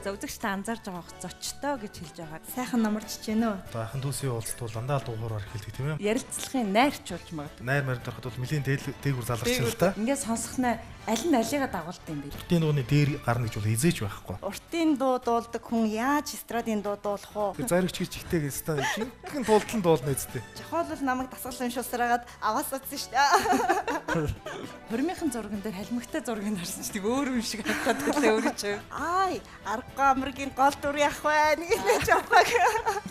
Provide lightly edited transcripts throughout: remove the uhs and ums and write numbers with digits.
За үзэгчтэй анзаарж байгаа бох зочтой гэж хэлж байгаа. Сайхан намарч гин үү? Одоо ахын дүүсийн уулзалт бол дандаа дуухаараар эхэлдэг тийм ээ. Ярилцлагын найрч болж магадгүй. Найр мард ороход бол нэлийн дээгүр залгарч л та. Ингээд сонсохноо аль нь алигаа дагуулт юм бэ? Уртын дууны дээр гарна гэж бол хизээж байхгүй. Уртын дуу дуулдаг хүн яаж эстрадын дуу дуулах вэ? Тэр заригч гэж ихтэй гэсэн жинхэнэ дуултан дуулна үсттэй. Жохол бол намайг дасгалын шусраагаад аваас утсан шүү дээ. Хормынхын зурган дээр халимагтай зургийг харсан ч тийм өөр юм шиг харагдаад байлаа өөрөө ч. Ай, арга амргийн гол дүр явах байна гэж авах.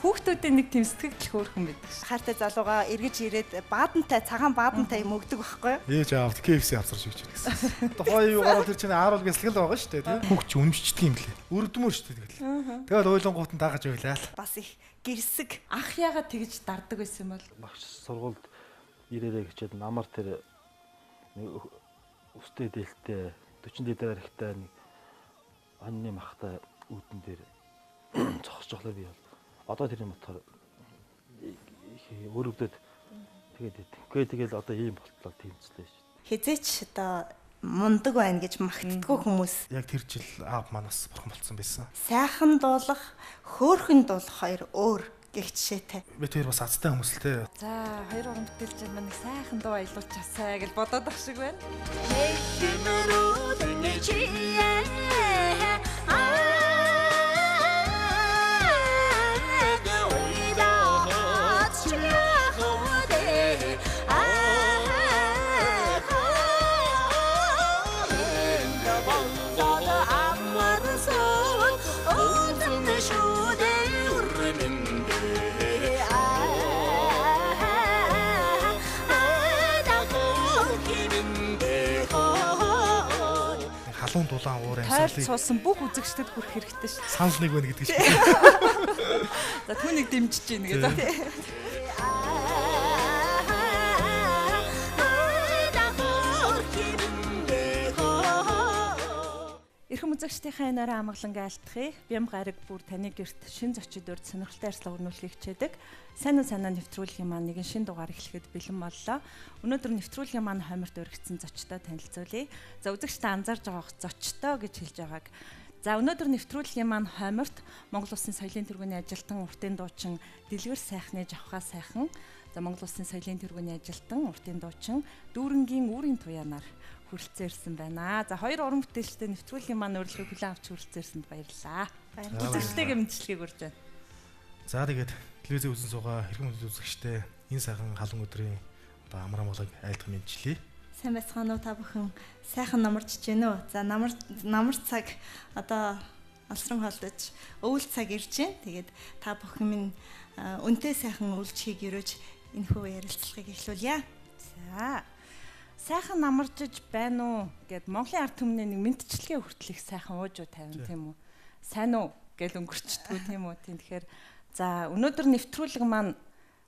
Хүүхдүүдийн нэг тийм сэтгэл хөөрхөн байдаг. Хайртай залууга эргэж ирээд баадантай цагаан баадантай юм өгдөг байхгүй юу? Ээж аавд KFC авсарч өгч гэсэн. Одоо хоёр юу гараад тэр чинь ааруул гэсгэл байгаа шүү дээ тийм. Хүүхд чи үнэмшчихдэг юм блэ. Өрдмөр шүү дээ тэгэл. Тэгэл ойлонгоот нь дагаж байлаа л. Бас их гэрсэг. Ах яагаад тэгж дардаг байсан юм бол? Багш сургуульд ирээрэй гэчээд намар тэр өстэй дээлтэй 40 дээр ихтэй нэг анны махтай үүдэн дээр цогсож болохоор би бол одоо тэрний мотор өрөвдөд тэгээд идэхгүй тэгэл одоо ийм болтлоо тэмцлээ шүү. Хизээч одоо мундаг байна гэж магтдаггүй хүмүүс. Яг тэр жил аав манаас бурхан болцсон байсан. Сайхан дуулах, хөөрхөн дуулах хоёр өөр гэх жишээтэй. Би тэр бас азтай хүмүүс л те. За хоёр уран бүтээлч маань сайхан дуу аялуулчихсаа гэж бодоод ах шиг байна. Халуун дулаан уур Тойрч амьсгалыг суусан бүх үзэгчдэд хүрэх хэрэгтэй шүү. санал нэг байна гэдэг чинь. За түүнийг дэмжиж гин гэдэг. Эрхэм үзэгчдийнхээ нойроо амгалан айлтгая. Бям гараг бүр таны гэрт шин зочид урд сонирхолтой арслага өрнүүлэхийг хичээдэг. Сайн уу санаа нэвтрүүлгийн маань нэгэн шин дугаар эхлэхэд бэлэн боллоо. Өнөөдөр нэвтрүүлгийн маань хомирт өргөцсөн зочтой танилцуулъя. За үзэгчтэй анзаарж байгаа бох зочтой гэж хэлж байгааг. За өнөөдөр нэвтрүүлгийн маань хомирт Монгол Улсын соёлын тэргүүний ажилтан уртын дуучин Дэлгэр сайхны Жавхаа сайхан. За Монгол Улсын соёлын тэргүүний ажилтан уртын дуучин Дүүрэнгийн Үүрийн туяанаар хүрэлцээрсэн байна. За хоёр уран бүтээлчтэй нэвтрүүлгийн маань урилгыг хүлээн авч хүрэлцээрсэнд баярлалаа. Үзэгчтэйгээ мэдчилгээг урьж байна. За тэгээд телевизээ үзэн суугаа хэрхэн үзэгчтэй энэ сайхан халуун өдрийн одоо амар амгалан айлтгах мэдчилье. Сайн байцгаана уу та бүхэн? Сайхан намарч гин үү? За намар цаг одоо алсран холдож өвөл цаг ирж байна. Тэгээд та бүхэн минь үнтэй сайхан үйлчлэгийг өрөөж энэхүү ярилцлагыг эхлүүлье. За сайхан намарчж байна уу гэд Монголын ард түмний нэг мэдчилгээ хүртэл их сайхан ууж тавина тийм үү? Сайн уу гэл өнгөрчдгүү тийм үү? Тийм тэгэхээр за өнөөдөр нэвтрүүлэг маань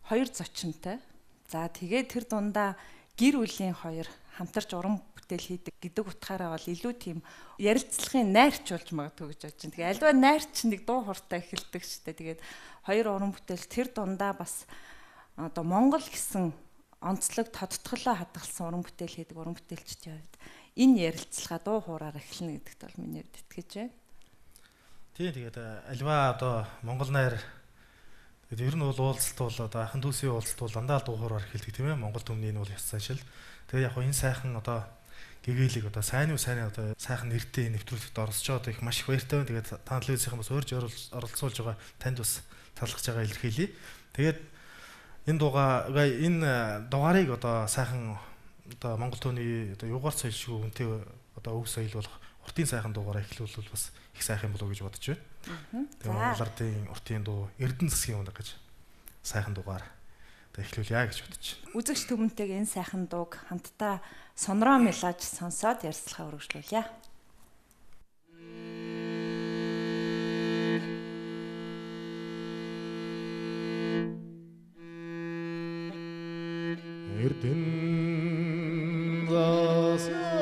хоёр зочинтой. За тэгээд тэр дундаа гэр бүлийн хоёр хамтарч уран бүтээл хийдэг гэдэг утгаараа бол илүү тийм ярилцлагын найрч болж магадгүй гэж бодож байна. Тэгээ альва найрч нэг дуу хуртаа эхэлдэг шүү дээ. Тэгээд хоёр уран бүтээл тэр дундаа бас одоо Монгол гэсэн онцлог тодтголоо хадгалсан уран бүтээл хийдэг уран бүтээлчдийн хувьд энэ ярилцлага дуу хуураар эхэлнэ гэдэгт бол миний хувьд итгэж байна. Тийм тэгээд альва одоо Монгол найр тэгээд ер нь бол уулзалт бол одоо ахын дүүсийн уулзалт бол дандаа дуу хуураар эхэлдэг тийм ээ. Монгол түмний энэ бол ёс заншил. Тэгээд яг энэ сайхан одоо гэгээлийг одоо сайн уу сайн одоо сайхан нэртэй нэвтрүүлэгт оролцож байгаа их маш их баяртай байна. Тэгээд та телевизийнхэн бас урьж оролцуулж байгаа танд бас талархаж байгаа илэрхийлье. Тэгээд энэ дугаарыг одоо сайхан одоо Монгол төвний одоо юугаар соёл шиг үнтэй одоо өв соёл болох уртын сайхан дугаараа эхлүүлвэл бас их сайхан болов уу гэж бодож байна. Тэгээд Монгол ардын уртын дуу Эрдэнэ засгийн үнэ гэж сайхан дугаар одоо эхлүүлье гэж бодож байна. Үзэгч түмэнтэйг энэ сайхан дууг хамтдаа сонроо мелаж сонсоод ярилцлага өргөжлүүлье. Эрдэнэ засгийн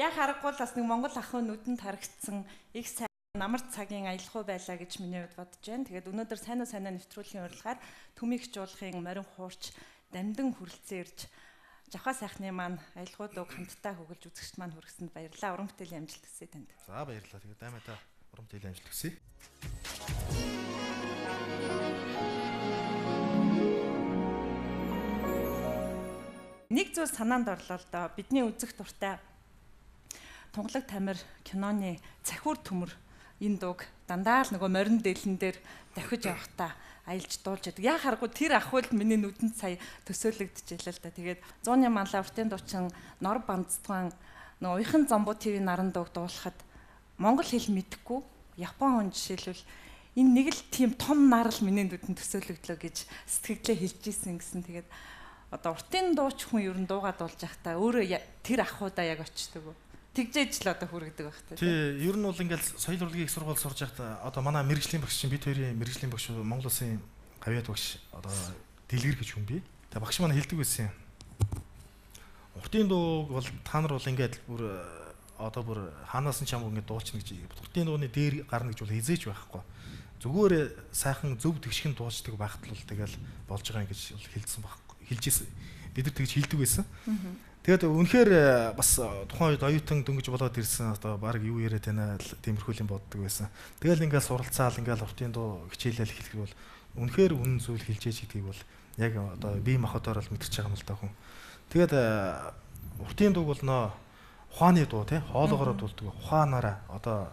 Яг харахгүй л бас нэг Монгол ахын нүдэнд харагдсан их сайн намар цагийн аялахуй байлаа гэж миний хувьд бодож байна. Тэгээд өнөөдөр сайн нэвтрүүлгийн урилгаар Төмийгчуулахын морин хуурч дамдин хүрэлцэн ирж Жавхаа сайхны маань аялгуудыг хамтдаа хөглж үзэгчд маань хүргэсэнд баярлалаа. Уран бүтээлийн амжилт хүсье танд. За баярлалаа. Тэгээд аймаа уран бүтээлийн амжилт хүсье. Нэг зүйл санаанд орлоо л доо. Бидний үзэх дуртай Тунгалаг Тамир киноны Цахиур төмөр энэ дууг дандаа л нөгөө морин дээлэн дээр давхиж явахдаа аялж дуулж яадаг. Яа харахгүй тэр ахвал миний нүдэнд сая төсөөлөгдөж ялаа л да. Тэгээд 100-ны манлаа уртын дуучин Нор Бандцгаан нөгөө уяхан Зомбо ТV наран дууг дуулахад монгол хэл мэдэхгүй Япон хүн жишээлбэл энэ нэг л тийм том нар л миний нүдэнд төсөөлөгдлөө гэж сэтгэлдээ хэлж ийсэн гэсэн. Тэгээд одоо уртын дууч хүн ер нь дуугаад дуулж байхдаа өөрөө тэр ахуудаа яг очдөг. Тэгжээж л одоо хүргэдэг байх тийм. Тий, ер нь бол ингээл соёл урлагийн их сургууль сурж байхдаа одоо манай мэрэгжлийн багш чинь бид хоёрын мэрэгжлийн багш Монгол Улсын гавьяат багш одоо дэлгэр гэж хүн бий. Тэгээ багш манай хэлдэг байсан юм. Уртын дууг бол та нар бол ингээд бүр одоо бүр хаанаас нь ч хамаагүй ингээд дуулчихна гэж. Уртын дууны дээр гарна гэж бол хизээч байхгүй. Зүгээр сайхан зөв тэгшхэн дуучдаг байхад л тэгэл болж байгаа юм гэж хэлсэн байхгүй. Хэлжсэн. Бид нар тэгж хэлдэг байсан. Тэгээд үнэхээр бас тухайн үед оюутан дөнгөж болоод ирсэн одоо баг юу яриад байна тиймэрхүү юм боддог байсан. Тэгэл ингээд суралцаал ингээд уртын дуу хичээлэл хэлэх бол үнэхээр үнэн зүйл хэлжээж гэдгийг бол яг одоо бие махбодоор л мэдэрч байгаа юм л да хүн. Тэгээд уртын дууг бол нөө ухааны дуу тий хоолоогоороо дуулдаг. Ухаанаараа одоо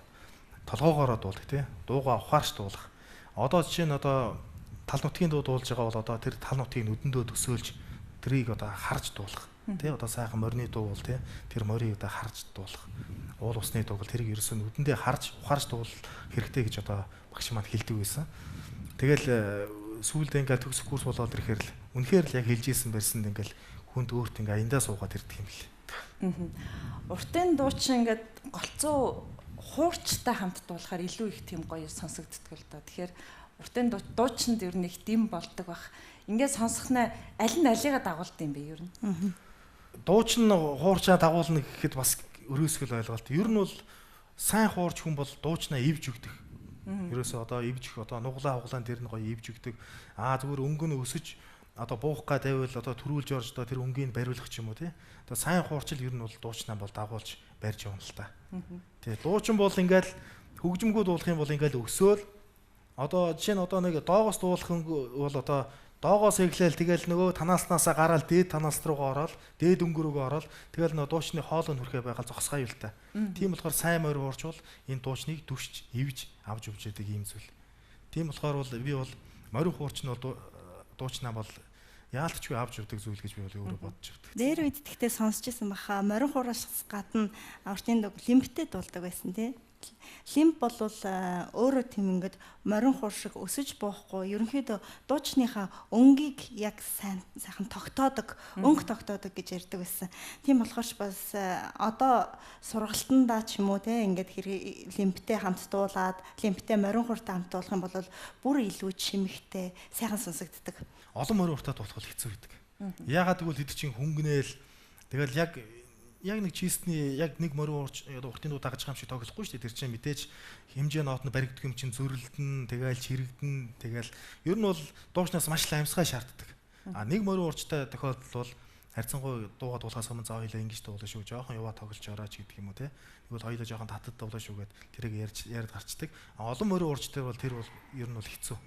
толгоогоороо дуулдаг тий дуугаа ухаарч дуулах. Одоо жишээ нь одоо тал нутгийн дуу дуулж байгаа бол одоо тэр тал нутгийг нүдэндөө төсөөлж тэрийг одоо харж дуулах. Тэ одоо сайхан морины дуу бол тэ тэр морийг одоо харж дуулах. Уул усны дуу бол тэрийг ерөөсөө нүдэндээ харж ухаарч дуулах хэрэгтэй гэж одоо багш маань хэлдэг байсан. Тэгэл сүүлдээ ингээл төгсөх курс болоод ирэхээр л үнэхээр л яг хэлж ийсэн барьсанд ингээл хүнд өөрт ингээ аяндаа суугаад ирдэг юм бэл. Уртын дуу чинь ингээд голцоо хуурчтай хамт дуулахаар илүү их тийм гоё сонсогддог л доо. Тэгэхээр уртын дуучинд ер нь их дэм болдог бах. Ингээд сонсохнаа аль нь алигаа дагуулд юм бэ ер нь. Дуучин хуурчаа дагуулна гэхэд бас өрөөсгөл ойлголт. Ер нь бол сайн хуурч хүн бол дуучнаа ивж өгдөг. Ерөөсөө одоо ивж одоо нуглаа хуглаан тэр нь гоё ивж өгдөг. Зүгээр өнгө нь өсөж одоо буух га тавиул одоо төрүүлж орж одоо тэр өнгийг бариулах ч юм уу тий. Одоо сайн хуурчил ер нь бол дуучнаа бол дагуулж барьж явна л та. Тий дуучин бол ингээл хөгжимгөө дуулах юм бол ингээл өсөөл одоо жишээ нь одоо нэг доогоос дуулах бол одоо доогоос эхлээл тэгэл нөгөө танааснасаа гараал дээд танаас руугаа ороод дээд өнгө рүүгээ ороод тэгэл нөгөө дуучны хоолой нүрхээ байгаад зогсгоо юу л та. Тийм болохоор сайн морь уурч бол энэ дуучныг дүвч ивж авч өгч яадаг юм зүйл. Тийм болохоор бол би бол морин хуурч нь бол дуучнаа бол яалтчгүй авч өгдөг зүйл гэж би бол өөрөө бодож өгдөг. Дээр үед тэгтээ сонсч байсан баха морин хуураас гадна уртын дуу лимбтэй дуулдаг байсан тий. Лимб бол өөрөө тийм ингээд морин хуур шиг өсөж буухгүй ерөнхийдөө дуучныхаа өнгийг яг сайхан тогтоодог, өнгө тогтоодог гэж ярьдаг байсан. Тийм болохоор ч бас одоо сургалтандаа ч юм уу те ингээд лимбтэй хамт дуулаад лимбтэй морин хууртай хамт дуулах юм бол бүр илүү чимэгтэй сайхан сонсогддог. Олон морин хууртай дуулах бол хэцүү байдаг. Яагаад гэвэл хэд чинь хөнгөнөөл тэгэл яг нэг чистний яг нэг морин уурч уртын дуу дагаж байгаа юм шиг тоглохгүй шүү дээ. Тэр чинь мэдээж хэмжээ ноот нь баригддаг юм чинь зөрлөлдөн тэгэл чирэгдэн тэгэл ер нь бол дуучнаас маш их амьсгай шаарддаг. Нэг морин уурчтай тохиолдол бол харьцангуй дуугаа дуулахаас өмнө заа хоёлаа ингэж дуулаа шүү жоохон яваа тоглож орооч гэдэг юм уу те. Тэгвэл хоёлаа жоохон татад дуулаа шүү гэд тэрийг ярьд гарчдаг. Олон морин уурчтай бол тэр бол ер нь бол хэцүү.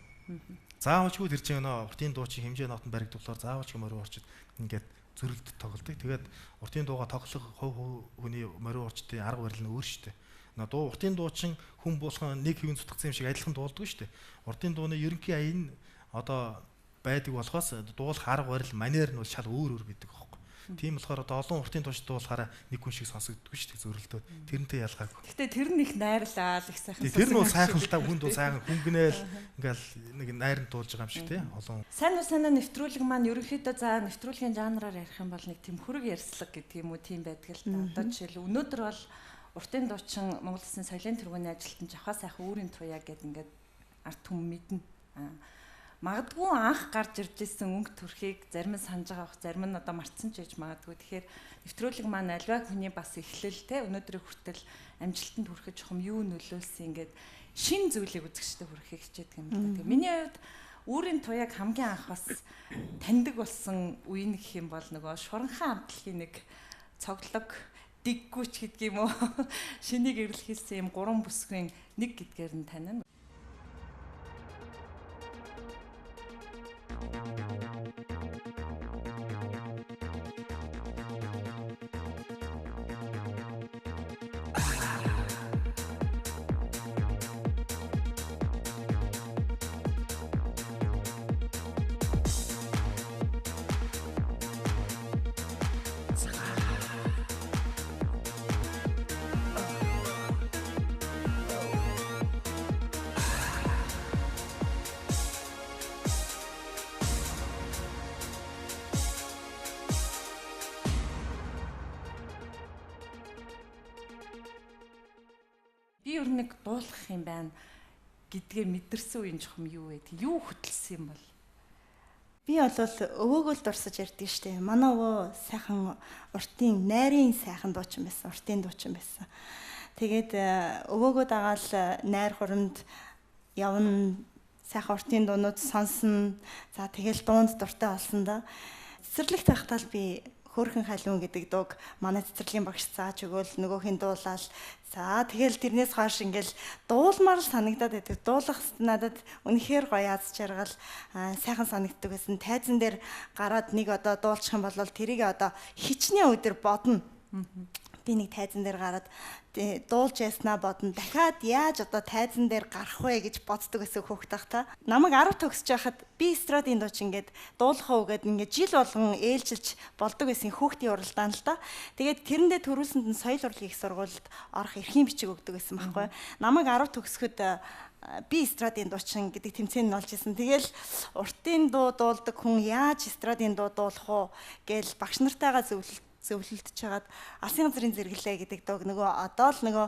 Заавалчгүй тэр чинь уртын дуу чинь хэмжээ нотонд баригдуулахаар заавалчгүй морин урчид ингээд зөрөлд тоглодог. Тэгээд уртын дууга тоглох хүний морин урчдын арга барил нь өөр шүү дээ. Дуу уртын дуу чинь хүн буулхан нэг хэвэн зүтгэсэн юм шиг адилхан дуулдаг шүү дээ. Уртын дууны ерөнхий аян одоо байдаг болохоос дуулах арга барил манер нь бол шал өөр гэдэг аахгүй. Тийм болохоор одоо олон уртын дууч дуулахаараа нэг хүн шиг сонсогддог шүү дээ зөрөлдөө. Тэрнтэй ялгаагүй. Гэтэ тэр нь их найрлаа их сайхан. Тэр нь сайхан л та хүн дуу сайхан хүнгэнэл ингээл нэг найранд дуулж байгаа юм шиг тий. Олон. Сайн уу санаа нэвтрүүлэг маань ерөнхийдөө за нэвтрүүлгийн жанраар ярих юм бол нэг тийм хөрөг ярьслаг гэдэг юм уу тийм байдаг л та. Одоо жишээл өнөөдөр бол уртын дуучин Монгол Улсын соёлын тэргүүний ажилтан Жавхаа сайхан үүрийн туяа гэдэг ингээд ард түмэн мэднэ. Магадгүй анх гарч ирж исэн өнгө төрхийг зарим нь санаж байгаа бох, зарим нь одоо мартсан ч гэж магадгүй. Тэгэхээр нэвтрүүлэг маань альва хүний бас эхлэл те өнөөдрийн хүртэл амжилтанд хүрэхэд чухам юу нөлөөлсөн ингээд шин зүйлийг үзэгчтэй хүрэхийг хичээдэг юм байна. Тэгээ миний хувьд үүрийн туяаг хамгийн анх бас таньдаг болсон үе нь гэх юм бол нөгөө шуранхан амтлагийн нэг цоглог диггүүч гэдэг юм уу шинийг ирэл хийсэн юм 3 бүсгийн нэг гэдгээр нь танина. Би ер нь нэг дуулах юм байна гэдгээ мэдэрсэн үеийн чухам юу вэ? Юу хөтлсөн юм бол? Би бол өвөөгөө л дурсаж ярьдаг штеп. Манай өвөө сайхан уртын найрын сайхан дуучин байсан, уртын дуучин байсан. Тэгээд өвөөгөө дагаал найр хурамд явна, сайхан уртын дуунууд сонсно. За тэгэл дуунд дуртай болсон да. Цэцэрлэгт байхдаа л би Хөөрхөн халуун гэдэг дууг манай цэцэрлэгийн багш зааж өгөөл нөгөөхийн дуулаад за тэгэл тэрнээс хойш ингээл дуулмаар л санагдаад байдаг. Дуулах надад үнэхээр гоё аз жаргал сайхан санагддаг байсан. Тайзан дээр гараад нэг одоо дуулчих юм бол тэрийг одоо хичнээн өдөр бодно. Би нэг тайзан дээр гараад дуулж яснаа бодно. Дахиад яаж одоо тайзан дээр гарах вэ гэж боддог гэсэн хүүхэд тахта. Намайг 10 төгсөж байхад би эстрадын дууч ингээд дуулахаа үгээд ингээд жил болгон ээлжилж болдог гэсэн хүүхдийн уралдаан л да. Тэгээд тэрэндээ төрүүлсэнд нь соёл урлагийн их сургуульд орох эрхийн бичиг өгдөг гэсэн байхгүй. Намайг 10 төгсөхөд би эстрадын дуучин гэдэг тэмцээнд нь олж исэн. Тэгэл уртын дуу дуулдаг хүн яаж эстрадын дуу дуулах вэ гэж багш нартайгаа зөвлөлдөж хагаад алсын газрын зэрэглээ гэдэг дог нөгөө одоо л нөгөө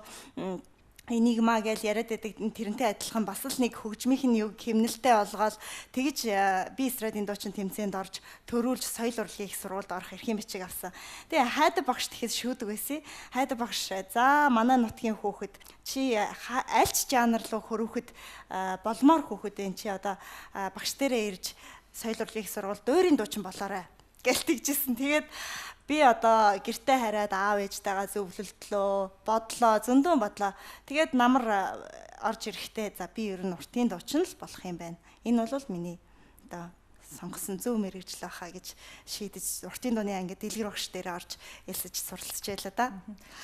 энигма гэж яриад байдаг тэрнтэй адилхан бас л нэг хөгжмийнх нь юг хэмнэлтэй олгоод тэгж би эстрадын дуучин тэмцээнд орж төрүүлж соёл урлагийн их сургуульд орох эрхийн бичиг авсан. Тэгээ хайда багш тэгэхээс шүүдэг байсан. Хайда багш за манай нутгийн хүүхэд чи аль ч жанр руу хөрөхөд болмоор хүүхэд энэ чи одоо багш дээрээ ирж соёл урлагийн их сургуульд дуурийн дуучин болоорой гэлтэгжсэн. Тэгээд би одоо гэртээ хараад аав ээжтэйгээ зөвлөлтлөө, бодлоо, зөндөө бодлоо. Тэгээд намар орж ирэхдээ за би ер нь уртын дуучин л болох юм байна. Энэ бол миний одоо сонгосон зөв мэрэгжил байхаа гэж шийдэж уртын дууны анги дэлгэр багш дээр орж элсэж суралцж байлаа да.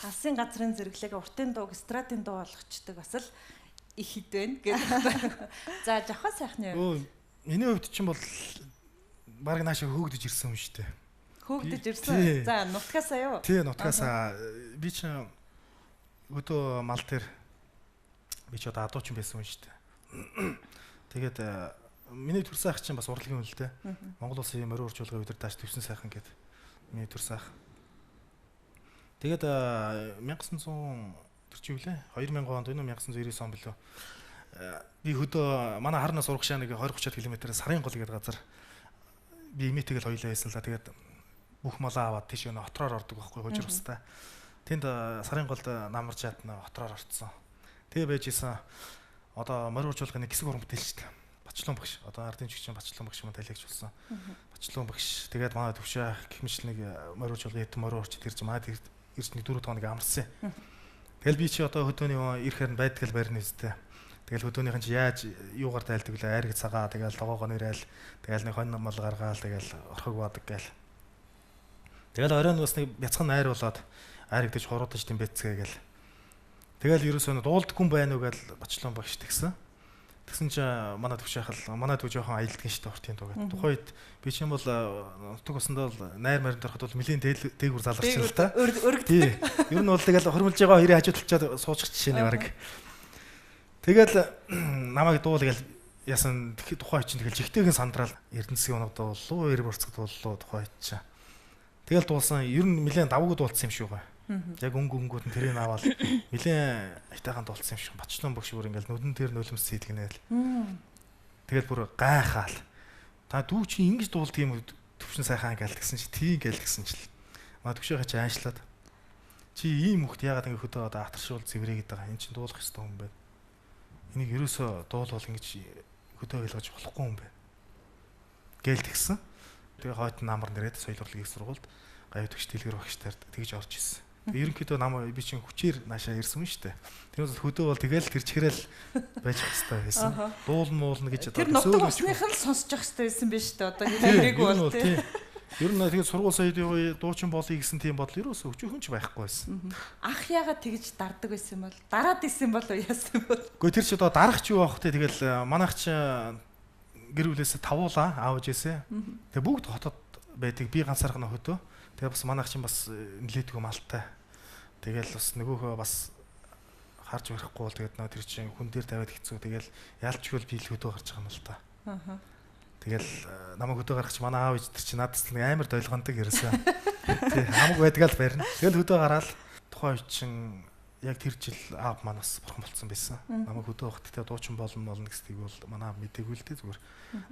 Алсын газрын зэрэглээг уртын дууг эстрадын дуу болгочдөг бас л их хэд байна гэдэг. За жахаа сайхны юу. Миний хувьд чинь бол баг наашаа хөөгдөж ирсэн юм шүү дээ. Хөөгдөж ирсэн. За нутгаасаа юу? Тий, нутгаасаа би чинь өдөө мал дээр би ч одоо адуучин байсан юм шүү дээ. Тэгээд миний төрсөн ах чинь бас урлагийн хүн л дээ. Монгол улсын морин уржуулгын удирдаач төвсөн сайхан гэдэг миний төрсөн ах. Тэгээд 1900 төрчих юу лээ? 2000 онд энэ 1999 он билүү. Би хөдөө манай харнаас урагшаа нэг 20-30 км сарын гол гэдэг газар би имитэйгэл хоёлаа байсан л да. Тэгээд бүх малаа аваад тийш өнө хотроор ордог байхгүй хожир устаа. Тэнд сарын голд намарч ядна хотроор орцсон. Тэгээ байж исэн одоо морин уржуулгын нэг хэсэг уран бүтээлч шүү дээ. Бачлуун багш. Одоо ардын жигчэн бачлуун багш юм талигч болсон. Бачлуун багш. Тэгээд манай төвшөө гихмич нэг морин уржуулгын хэдэн морин урчид ирж маад ирж нэг 4 хоног амарсан. Тэгэл би чи одоо хөдөөний ирэхээр нь байдгал барьна үстэй. Тэгэл хөдөөнийхэн чи яаж юугаар тайлдаг вэ? Айрыг цагаа тэгэл тогоогоо нэрээл тэгэл нэг хонь мал гаргаал тэгэл орхог баадаг гээл. Тэгэл оройн бас нэг бяцхан айр болоод айрыг дэж хуруудаж тэмбэцгээ гээл. Тэгэл ерөөсөө дуулдаггүй байна уу гэж Бачлон багш тэгсэн. Тэгсэн чи манай төвч жоохон аялддаг шүү дээ уртын дуу гэдэг. Тухайн үед би ч юм бол нутаг усандаа бол найр марин дөрөхөд бол нэлийн дээгүр залгарч л та. Тий. Ер нь бол тэгэл хормолж байгаа хоёрын хажууд талчаад суучих жишээ нэг баг. Тэгэл намайг дуул гээл ясан тухайн чинь тэгэл жигтэйгэн сандраал Эрдэнэсгийн оногдоо боллоо, Эрборцогд боллоо тухайн чинь. Тэгэл дуулсан ер нь нэлээд давгүй дуулсан юм шүү га. Яг өнгөнгүүд нь тэрийг аваад нэлээд айтайхан дуулсан юм шиг Бачлон багш бүр ингээл нүдэн тэр нулимс сэтгнээл. Тэгэл бүр гайхаал. Та дүү чи ингэж дуулдаг юм төвшин сайхан гээл гэсэн чи тий гээл гэсэн чил. Маа төвшөөхө чи аанчлаад. Чи ийм хөхт яагаад ингэ хөдөө одоо атаршуул зэврээгээд байгаа. Энд чинь дуулах ёстой юм байна. Энийг ерөөсөө дуулвал ингэж хөдөө ойлгож болохгүй юм байна. Гээл тэгсэн. Тэгээ хойд намар нэрээд соёл урлагийн их сургуульд гавь төгс дэлгэр багштаар тэгж орж ирсэн. Ерөнхийдөө намайг би чинь хүчээр наашаа ирсэн юм шүү дээ. Тэрнээс хөдөө бол тэгэл тэр чигээрэл байж хэвээр байсан. Дуулна гэж одоо тэр нутаг усных нь сонсож явах хэвээр байсан биз шүү дээ. Одоо хэрэггүй бол тийм. Ер нь тэгээд сургууль соёлын үе дуучин болъё гэсэн тийм бодол ерөөсөө өчөөхөн ч байхгүй байсан. Ах яагаад тэгж дардаг байсан юм бол дараад исэн бол яасан бол. Гэхдээ тэр ч одоо дарах ч юу аах те тэгэл манайх ч гэр бүлээс тавуулаа аавж ийсэ. Тэгээ бүгд хотод байдаг би ганцаархна хөдөө. Тэгээ бас манайх чинь бас нилээдгүй малтай. Тэгэл бас нөгөөхөө бас харж барихгүй бол тэгээд нөө тэр чинь хүн дээр тавиад хэцүү. Тэгэл яалчгүй би л хөдөө гарч байгаа юм л та. Тэгэл намайг хөдөө гаргач манай аав ээж тэр чинь надаас нэг амар дойлгондог ерөөсөө. Тий хамаг байдгаал барина. Тэгэл хөдөө гараад тухайн чинь яг тэр жил аав манаас бурхан болцсон байсан. Намайг хөдөө багт тэгээ дуучин болно гэсдгийг бол манай аав мэдээгүй л дээ зүгээр.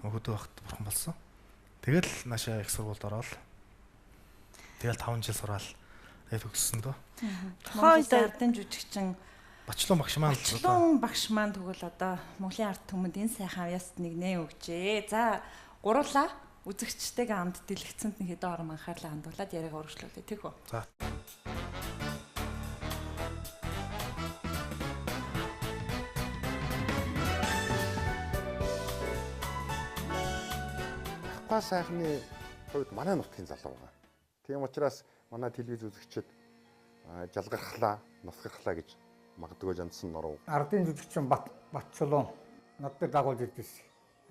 Намайг хөдөө багт бурхан болсон. Тэгэл наашаа их сургуульд ороод тэгэл 5 жил сураал яг төгссөн дөө. Хойд ардын жүжигчин Бачлон багш маань тэгвэл одоо Монголын ард түмэнд энэ сайхан авьяаст нэг нэ өгчээ. За гурлаа үзэгчтэйгээ хамт дэлгэцэнд нэг хэдэн орон анхаарлаа хандуулаад яриагаа өргөжлүүлээ тэг үү. За. Ахтай сайхны хувьд манай нутгийн залуу байгаа. Тийм учраас манай телевиз үзэгчид жалгархлаа, насгархлаа гэж магадгүй жандсан норов. Ардын жүжигчин Батчулуун над дээр дагуулж ирдээс.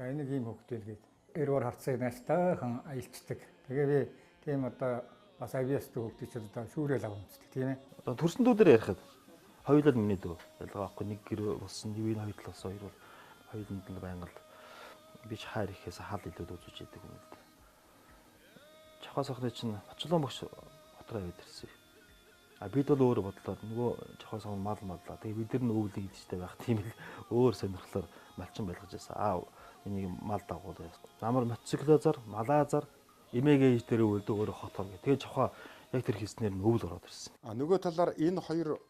Энийг ийм хөвгтэй гээд эргээр харцыг нааштай аялцдаг. Тэгээ би тийм одоо бас авьяаст хөвгтэй ч одоо шүүрэл авамждаг тийм ээ. Одоо төрсөндүүдээр ярихад хоёулаа миний дөө ялгаа авахгүй нэг гэр болсон, юуны хоёр талаас хоёр бол хоёуланд л байнга л би ч хайр ихээс хал илүүд үзэж яадаг юм л да. Чахаас ахны чинь Бачлон багш хотроо яваад ирсэн. Бид бол өөр бодлоор нөгөө жохоос мал маллаа. Тэгээ бид нар нь өвлөг идчихтэй байх тийм л өөр сонирхлоор малчин байлгаж байсан. Энийг мал дагуул яасан. Намар мотоциклозар, малаазар, эмээгээ ээж дээр өвөлдөө өөрөө хотор гэх. Тэгээ жохоо яг тэр хийснээр нь өвөл ороод ирсэн. Нөгөө талаар энэ хоёр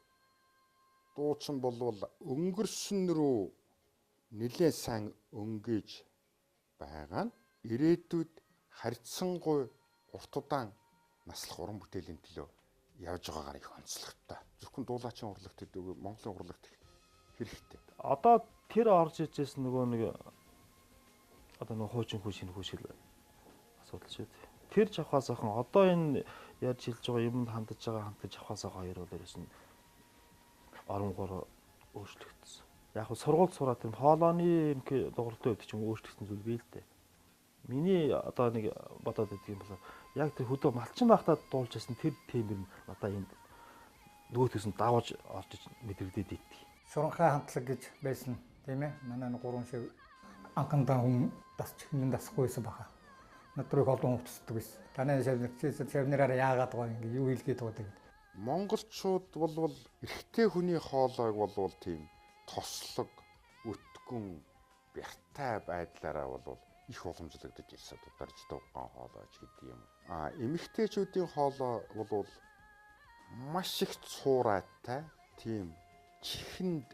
дуучин болвол өнгөрсөн рүү нэлээд сайн өнгөж байгаа нь ирээдүйд харьцангуй урт удаан наслах уран бүтээлийн төлөө явж байгаагаар их онцлогтой. Зөвхөн дуулаачийн урлагт гэдэг Монголын урлагт хэрэгтэй. Одоо тэр орж ижсэн нөгөө нэг одоо нөгөө хуучин хүн шинэ хүн шиг асуудал шүү дээ. Тэр жавхаас ахын одоо энэ яаж хэлж байгаа юмд хандаж байгаа хамтаж жавхаас хоёр бол ерөөс нь оронгоор өөрчлөгдсөн. Яг нь сургууль сураад тэр хоолойны дууралтай үед ч юм өөрчлөгдсөн зүйл бий л дээ. Миний одоо нэг бодоод байдаг юм бол яг тэр хөдөө малчин байхдаа дуулж байсан тэр тембэр нь одоо энд нөгөөтөөс нь давж орж иж мэдрэгдээд ийтий. Шуранхай хамтлаг гэж байсан тийм ээ. Манай 3 шиг анхандаа хүн дасч хэмнэн дасахгүйсэн баха. Надрыг олон хөвтсдөг байсан. Танай шавнараараа яагаад байгаа ингэ юу хэлгээд байгаа гэдэг. Монголчууд болвол эрэгтэй хүний хоолойг болвол тийм тослог, өтгөн, бяртай байдлаараа болвол их уламжлагдаж ирсэн. Дарж дуган хоолойч гэдэг юм. Эмэгтэйчүүдийн хоолой болвол маш их цуурайтай, тийм чихэнд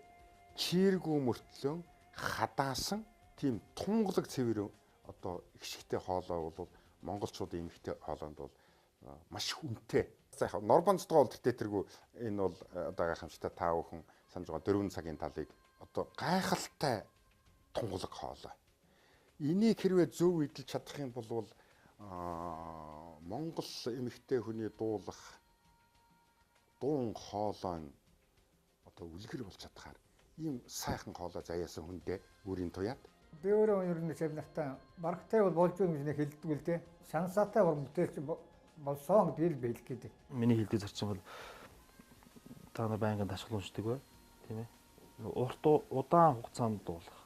чиргүү мөртлөн хадаасан, тийм тунгалаг цэвэр одоо их шигтэй хоолой болвол монголчуудын эмэгтэй хоолойнд бол маш хүнтэй. За яг норбонцтой бол тэргүй энэ бол одоо гайхамшигтай та бүхэн санаж байгаа 4 цагийн талыг одоо гайхалтай тунгалаг хоолой. Энийг хэрвээ зөв эдэлж чадах юм бол Монгол эмэгтэй хүний дуулах дуун хоолой одоо үлгэр болж чадхаар ийм сайхан хоолой заяасан хүндээ өөрийн туяад. Би өөрөө ер нь семинартаа барагтай бол болж байгаа гэж хэлдэг л дээ. Шансаатай уран бүтээлч болсон гэдгийг би хэлэх гээд. Миний хэлдэг зарчим бол та нар байнгын дашгал уншдаг бай, тийм ээ. Удаан хугацаанд дуулах.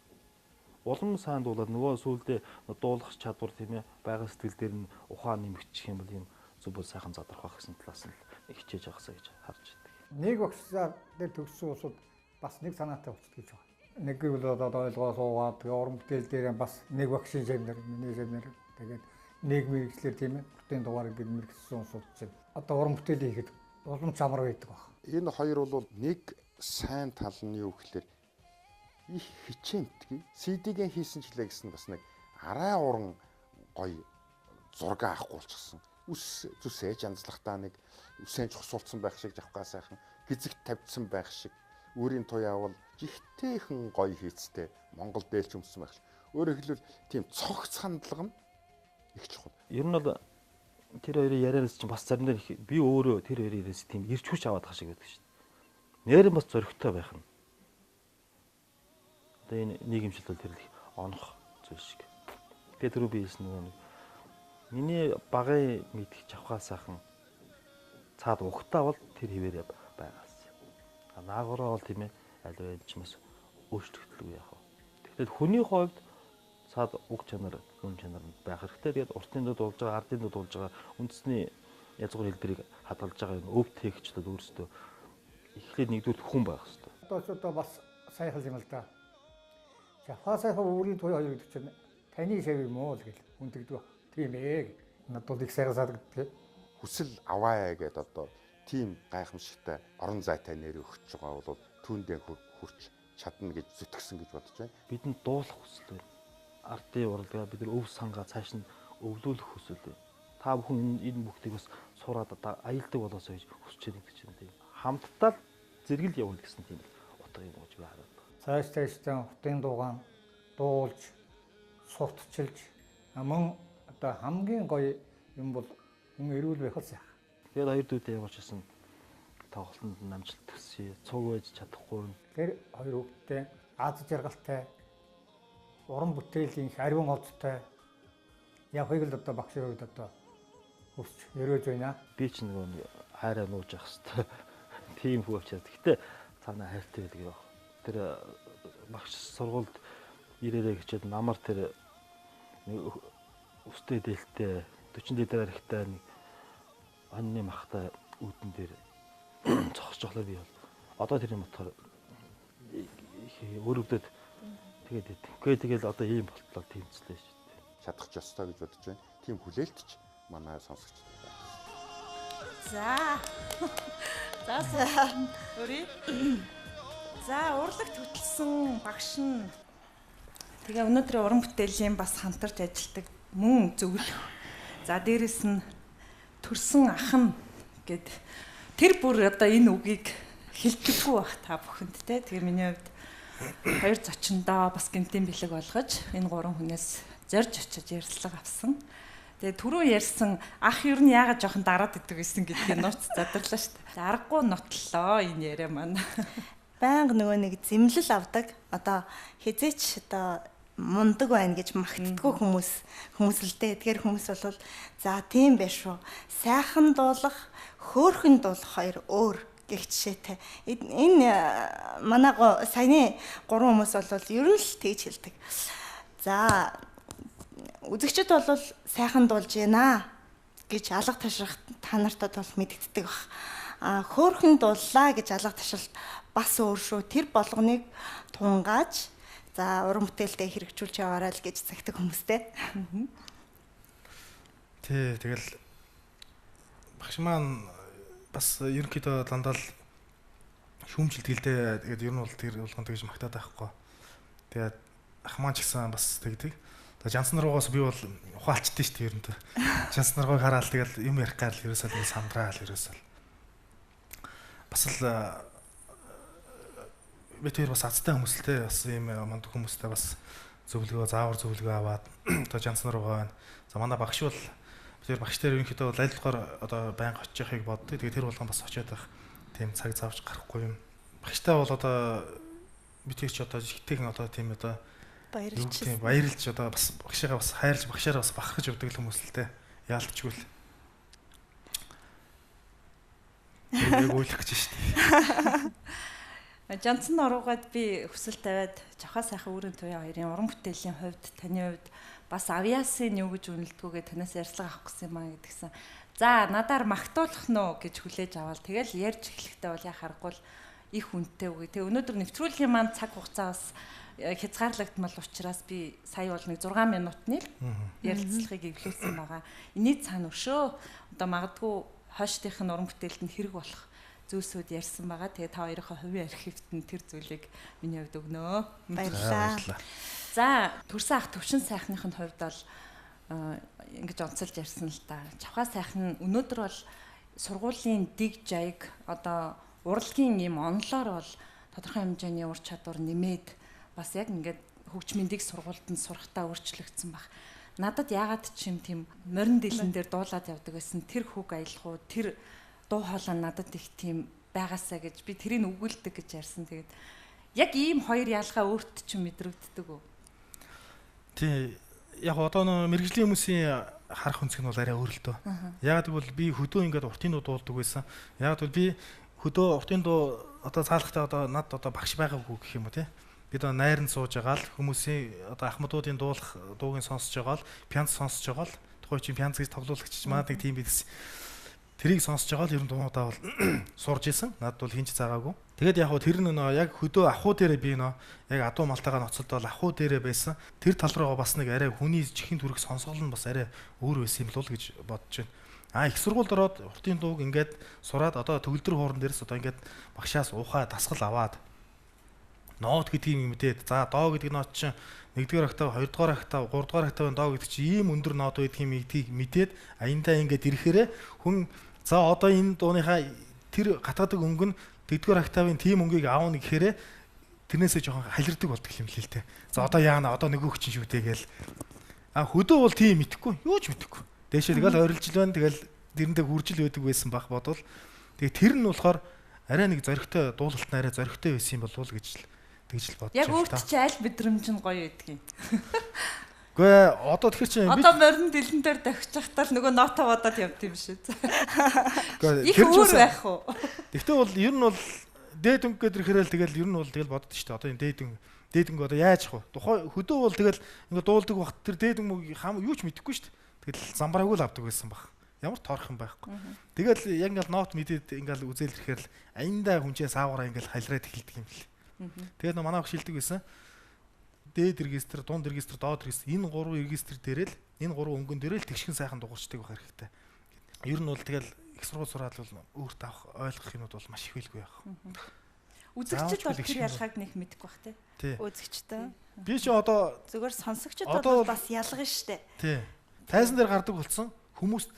Улам сайн дуулаад нөгөө сүулдэ дуулах чадвар тийм ээ байгаль сэтгэл дээр нь ухаан нэмэгдчих юм бол ийм зөв бол сайхан задрах гэсэн талаас нь хичээж байгаасаа гэж харж байдаг. Нэг багшсаар дээр төгссөн усуд бас нэг санаатай болчихд гэж байна. Нэг бол одоо ойлгоо суугаад тэгээ уран бүтээл дээр бас нэг багшийн семинар, миний семинар тэгээд нэг мэрэгчлэр тийм ээ бүртийн дугаар гэдэг мэрэгсэн усуд чинь одоо уран бүтээл хийхэд улам чамар байдаг баг. Энэ хоёр бол нэг сайн тал нь юу гэхээр их хичээнтгий CD-гээ хийсэн ч лээ гэсэн бас нэг арай уран гоё зураг авахгүй болчихсон. Үс зүсээж янзлахтаа нэг үсэнч хусуулсан байх шиг завхаа сайхан гизэгт тавьдсан байх шиг өөрийн туяавал жигтэйхэн гоё хийцтэй Монгол дээлч өмсөн байх шиг. Өөрөөр хэлбэл тийм цогц хандлага нь их чухал. Ер нь бол тэр хоёрын ярианаас чинь бас заримдаа би өөрөө тэр хоёрын ярианаас тийм ирч хүч аваад байгаа шиг байдаг шүү дээ. Нэрэн бас зөрөгтэй байх нь. Одоо энэ нийгэмшил бол тэр их онох зүйл шиг. Тэгээд түрүү би хэлсэн нөгөө миний багын мэдчих авхаа сайхан цаад ухтаа бол тэр хിവэр байгаас. Наагураа бол тийм ээ аль байж бас өөрчлөгдөлгүй яах вэ. Тэгэхээр хүний хувьд цаад уг чанар, хүн чанар байх хэрэгтэй. Тэгээд уртын дод болж байгаа, ардын дод болж байгаа үндэсний язгуур хэлбэрийг хадгалж байгаа энэ өв тээгчлүүд өөрсдөө эхлээд нэгдүгээр хүн байх хэрэгтэй. Одоо бас сайхан юм л да. Жафа сайхан өөрийн туяа хоёр гэдэг чинь таны шав юм уу л гэл хүндэгдэг. Тийм ээ. Надад их сайхан санагддаг. Хүсэл аваа гэдэг одоо тийм гайхамшигтай орон зайтай нэр өгч байгаа бол түүндээ хүрч чадна гэж зүтгэсэн гэж бодож байна. Бидэнд дуулах хүсэл байна. Ардын уралдаа бид нар өв сангаа цааш нь өвлүүлэх хүсэл байна. Та бүхэн энэ бүгдийг бас сураад одоо аялдаг болоосоо гэж хүсэж байгаа гэж байна. Хамтдаа зэрэгэл явна гэсэн тийм утга юм гэж би хараад байна. Цааш хутын дуугаан дуулж сурталчилж мөн одоо хамгийн гоё юм бол хүн эрүүл байх л сайхан. Тэгээд хоёр дүүтэй явуулчихсан тоглолтод намжилт төсөе. Цуг байж чадахгүй. Тэр хоёр хүүхдтэй аз жаргалтай уран бүтээлийн их ариун олдтой явахыг л одоо багшийн хувьд одоо хүсч өрөөж байна. Би ч нэг хайраа нууж явах хэрэгтэй. Тийм хүү авчаад. Гэтэ цаанаа хайртай байдаг яах. Тэр багш сургуульд ирээрээ гэчээд намар тэр өстэй дээлтэй 40 дээр ихтэй нэг онны махтай үүдэн дээр цогсож болохоор би бол одоо тэрний мотор өрөвдөд тэгээд идэв. Тэгэл одоо ийм болтлоо тэмцлээ шүү дээ. Чадах ч ёстой гэж бодож байна. Тийм хүлээлтч манай сонсогч. За. Өрий. За, урлагт хөтлсөн багш нь тэгээ өнөөдрийн уран бүтээлийн бас хамтарч ажилладаг мөн зөвлө. За, дээрэс нь төрсөн ах нь гэд тэр бүр одоо энэ үгийг хэлдэггүй бах та бүхэнд те. Тэгээ миний хувьд хоёр зочиндоо бас гинтийн бэлэг болгож энэ гурван хүнээс зорж очиж ярилцлага авсан. Тэгээ түрүү ярьсан ах юу нь яагаад жоохон дараад идэг гэсэн гэдгийг нууц задарлаа шүү дээ. Аргагүй нотлоо энэ яриа маань. Байнга нөгөө нэг зэмлэл авдаг. Одоо хизээч одоо мундаг байна гэж магтдаггүй хүмүүс л дээ. Тэгэхээр хүмүүс бол за тийм байх шүү. Сайхан дуулах, хөөрхөн дуулах хоёр өөр гэх жишээтэй. Энэ манай саяны гурван хүмүүс бол ер нь л тэгж хэлдэг. За үзэгчд бол сайхан дуулж байна гэж алга ташрах та нартад бол мэддэгдэг баг. Хөөрхөн дууллаа гэж алга ташралт бас өөр шүү. Тэр болгоныг тунгааж за уран бүтээлдээ хэрэгжүүлж яваарай л гэж цагтаг хүмүүстэй. Тэгэл багш маань бас ерөнхийдөө дандаа л шүүмжил тэлдэ тэгээд ер нь бол тэр болгон тэгж магтаад байхгүй. Тэгээд ах маань ч гэсэн бас тэгдэг. Тэгээд жансан руугаас би бол ухаалчдээ шүү дээ ерөнхийдөө. Жансан рууг хараад тэгээд юм ярих гал ерөөсөө сандраал ерөөсөө. Бас л би тэр бас азтай хүмүүстэй бас ийм мундаг хүмүүстэй бас заавар зөвлөгөө аваад одоо жанцнаар байгаа байна. За манай багш бол тэр багш дээр ерөнхийдөө аль болохоор одоо байнга очиж явахыг боддог. Тэгээд тэр болгон бас очиод байх тийм цаг заавч гарахгүй юм. Багштай бол одоо битгийч одоо жигтэйхэн одоо тийм одоо баярлж одоо бас багшаагаа бас хайрлж багшаараа бас бахархаж өгдөг хүмүүс л дээ. Яалтчгүй л. Яг үйлэх гэж шүү дээ. Жанцны оруугаад би хүсэл тавиад Жавхаа сайхан өөрийн туяа хоёрын уран бүтээлийн хувьд таны хувьд бас авьяасын юу гэж үнэлдэггүйгээ танаас ярьцлага авах гэсэн юм аа гэдгсэн. За надаар магтуулах нь уу гэж хүлээж аваад тэгэл ярьж эхлэхдээ бол яхахгүй л их үнэтэй үгүй. Тэгээ өнөөдөр нэвтрүүлгийн маань цаг хугацаа бас хязгаарлагдмал учраас би сая бол нэг 6 минутны ярилцлагыг эвлүүлсэн байгаа. Эний цаана өшөө одоо магадгүй хойштийнх нь уран бүтээлд нь хэрэг болох зүйлсүүд ярьсан байгаа. Тэгээ та хоёрынхоо хувийн архивт нь тэр зүйлийг миний хувьд өгнөө. Баярлалаа. За төрсөн ах төвшин сайхныхын хувьд бол ингэж онцолж ярьсан л да. Жавхаа сайхан өнөөдөр бол сургуулийн дэг жаяг одоо урлагийн юм онлоор бол тодорхой хэмжээний ур чадвар нэмээд бас яг ингээд хөгжмийн дэг сургуульд нь сурахтаа өөрчлөгдсөн баг. Надад яагаад ч юм тийм морин дэлэн дээр дуулаад явдаг байсан тэр хүүг аялах уу тэр дуу хоолой надад их тийм байгаасаа гэж би тэрийг өгүүлдэг гэж ярьсан. Тэгээд яг ийм хоёр ялгаа өөрт ч мэдрэгддэг үү? Тий. Яг одоо мэрэгжлийн хүмүүсийн харах өнцөг нь бол арай өөр л дөө. Яг гэвэл би хөдөө ингээд уртын дуу дуулдаг байсан. Яг гэвэл би хөдөө уртын дуу одоо цаалахтаа одоо над одоо багш байгаагүй гэх юм уу тий. Бид найранд сууж байгаа л хүмүүсийн одоо ахмадуудын дуулах дуугийн сонсож байгаа л пянц сонсож байгаа л тухайн чинь пянц гэж тоглуулагч маад нэг тийм бидс тэрийг сонсож байгаа л ер нь дуунуудаа бол сурж исэн. Надад бол хинч заагаагүй. Тэгээд яг хөө тэр нь яг хөдөө ахуу дээрээ би яг адуу малтайгаа ноцолдол ахуу дээрээ байсан. Тэр тал руугаа бас нэг арай хүний чихэн төрөх сонсгол нь бас арай өөр байсан юм л гэж бодож байна. Их сургуульд ороод уртын дууг ингээд сураад одоо төгөлдөр хууран дээрс одоо ингээд багшаас уухаа дасгал аваад ноот гэдгийг мэдээд за доо гэдэг ноот чинь 1-р октав, 2-р октав, 3-р октавын доо гэдэг чинь ийм өндөр ноот байдгийг мэдээд аяндаа ингээд ирэхээрээ хүн за одоо энэ дууныхаа тэр гатгадаг өнгө нь 1-р октавын тийм өнгийг аавна гэхээрээ тэрнээсээ жоохон халирдаг болдог юм л те. За одоо яана одоо нөгөөх чинь шүү дээ гээл. Хөдөө бол тийм мэдэхгүй, юу ч мэдэхгүй. Дээшээ тэгэл ойрлж л байна. Тэгэл дэрэндээ хүржил байдаг байсан бах бодвол. Тэгээ тэр нь болохоор арай нэг зоригтой дуулалт нь арай зоригтой байсан юм болов уу гэж л тэгж л бодож байна. Яг өөрт чи аль мэдрэмж нь гоё байдгийг. Гэхдээ одоо тэгэхээр чи одоо морин дэлэн дээр давхичахтаа л нөгөө нота бодоод явд юм шүү. Их өөр байх уу? Гэхдээ бол ер нь бол дээд өнгө гэдэг ирэхээр л тэгэл ер нь бол тэгэл боддоо шүү дээ. Одоо энэ дээд өнгө одоо яаж ах вэ? Тухай хөдөө бол тэгэл ингээ дуулдаг багт тэр дээд өнгө хам юу ч мэдэхгүй шүү дээ. Тэгэл замбараагүй л авдаг байсан баг. Ямар тоорох юм байхгүй. Тэгэл яг ингээл ноот мэдээд ингээл үзэл ирэхээр л аяндаа хүнчээ саагаараа ингээл халираад эхэлдэг юм бэл. Тэгээд манай ах шилдэг байсан. Дээд регистр, дунд регистр, доод регистр энэ гурван регистр дээрээ л энэ гурван өнгөн дээрээ л тэгшхэн сайхан дуурчдаг байх хэрэгтэй. Ер нь бол тэгэл их сургууль сураад бол өөрт авах ойлгох юмуд бол маш их байлгүй байх. Үзэгчд бол тэр ялгааг нэг мэдэхгүй бах тий. Үзэгчтэй. Би ч одоо зүгээр сонсогчд бол бас ялгана штэ. Тий. Тайзан дээр гардаг болсон хүмүүст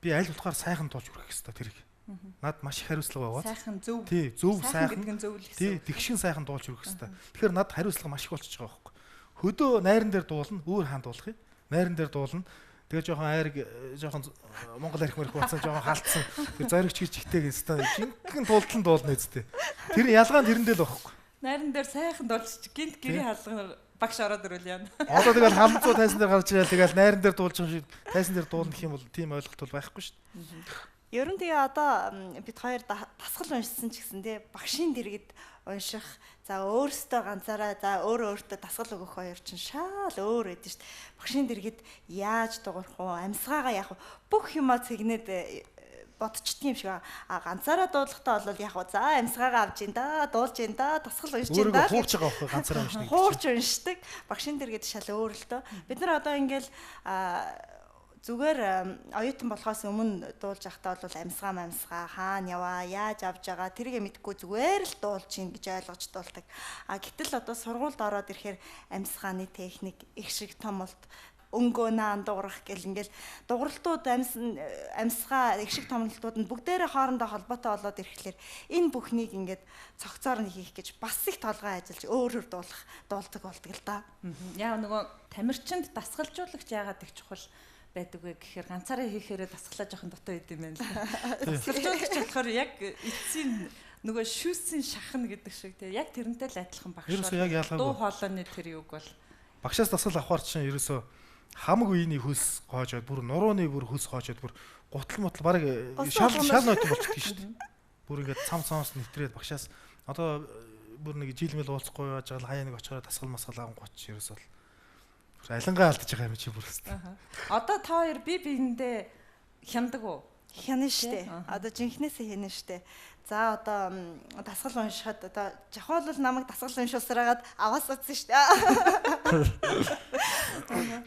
би аль болохоор сайхан туулж өргөх хэрэгтэй тэрийг. Над маш их хариуцлага байгаа. Сайхан зөв. Тий, зөв сайхан. Гэдгэн зөв л гэсэн. Тий, тэгшин сайхан дуулж өргөх хэрэгтэй. Тэгэхээр над хариуцлага маш их болчихж байгаа байхгүй. Хөдөө найран дээр дуулна, өөр хаан дуулах юм. Найран дээр дуулна. Тэгээ жоохон айраг, жоохон Монгол арх мэрх бацсан, жоохон халтсан. Тэр зоригч гэж ихтэйг өстой жинхэнэ дуултан дуулна үсттэй. Тэр ялгаа нь тэрэндээ л байхгүй. Найран дээр сайхан дуулчих гинт гэрийн хаалгаар багш ороод ирвэл яана. Одоо тэгэл халамцуу тайсан дээр гарч ирэл тэгэл найран дээр дуулж байгаа шиг тайсан дээр дуулна гэх юм бол тийм ойлголт бол байхгүй шүү дээ. Ер нь тэгээ одоо бид хоёр дасгал уншсан ч гэсэн тий багшийн дэргэд унших за өөрөөсөө ганцаараа за өөртөө дасгал өгөх хоёр чинь шал өөр байдэн шүү дээ. Багшийн дэргэд яаж дуурах уу амьсгаагаа яах вэ бүх юмаа цэгнээд бодчихдээ юм шиг ганцаараа дуулахтаа бол яг за амьсгаагаа авж ин да дуулж ин да дасгал уншиж ин да хуурч байгаа байхгүй ганцаараа уншдаг. Хуурч уншдаг багшийн дэргэд шал өөр л дөө. Бид нар одоо ингээл зүгээр оюутан болохоос өмнө дуулж явахдаа бол амьсгаа хаана яваа яаж авж байгаа тэргээ мэдгүй зүгээр л дуулж ийн гэж ойлгож дуулдаг. Гэтэл одоо сургуульд ороод ирэхээр амьсгааны техник их шиг том болт өнгөө наан дуурах гэл ингээл дууралтууд амьсгаа их шиг томролтууд нь бүгдээрээ хоорондоо холбоотой болоод ирэхлээр энэ бүхнийг ингээд цогцоор нь хийх гэж бас их толгой ажиллаж өөрөөр дуулдаг болдог л да. Яа нөгөө тамирчинд дасгалжуулагч яагаад их чухал байдаг вэ гэхээр ганцаараа хийхээрээ дасгалаа жоохон дутуу идэм байх л да. Дасгалжуулагч болохоор яг эцсийн нөгөө шүүсийн шахна гэдэг шиг тийм яг тэрнтэй л адилхан багш. Ерөөсөө яг ялгаагүй. Дуу хоолойны тэр юг бол багшаас дасгал авахар чинь ерөөсөө хамаг үеийн хөлс хоожоод бүр нурууны бүр хөлс хоожоод бүр гутал мутал баг шал нойтон болчихдгийг шүү дээ. Бүр ингээд цамс нэвтрээд багшаас одоо бүр нэг жилмэл уулзахгүй яаж гал хаяа нэг очоод дасгал масгал аван гоч ерөөсөө алингаа алдаж байгаа юм чи бүр өстэй. Одоо та хоёр биендээ хяндаг уу? Хянана штэ. Одоо жинхнээсээ хянана штэ. За одоо дасгал уншихад одоо жахвал намайг дасгал уншуулсараад аваас утсан штэ.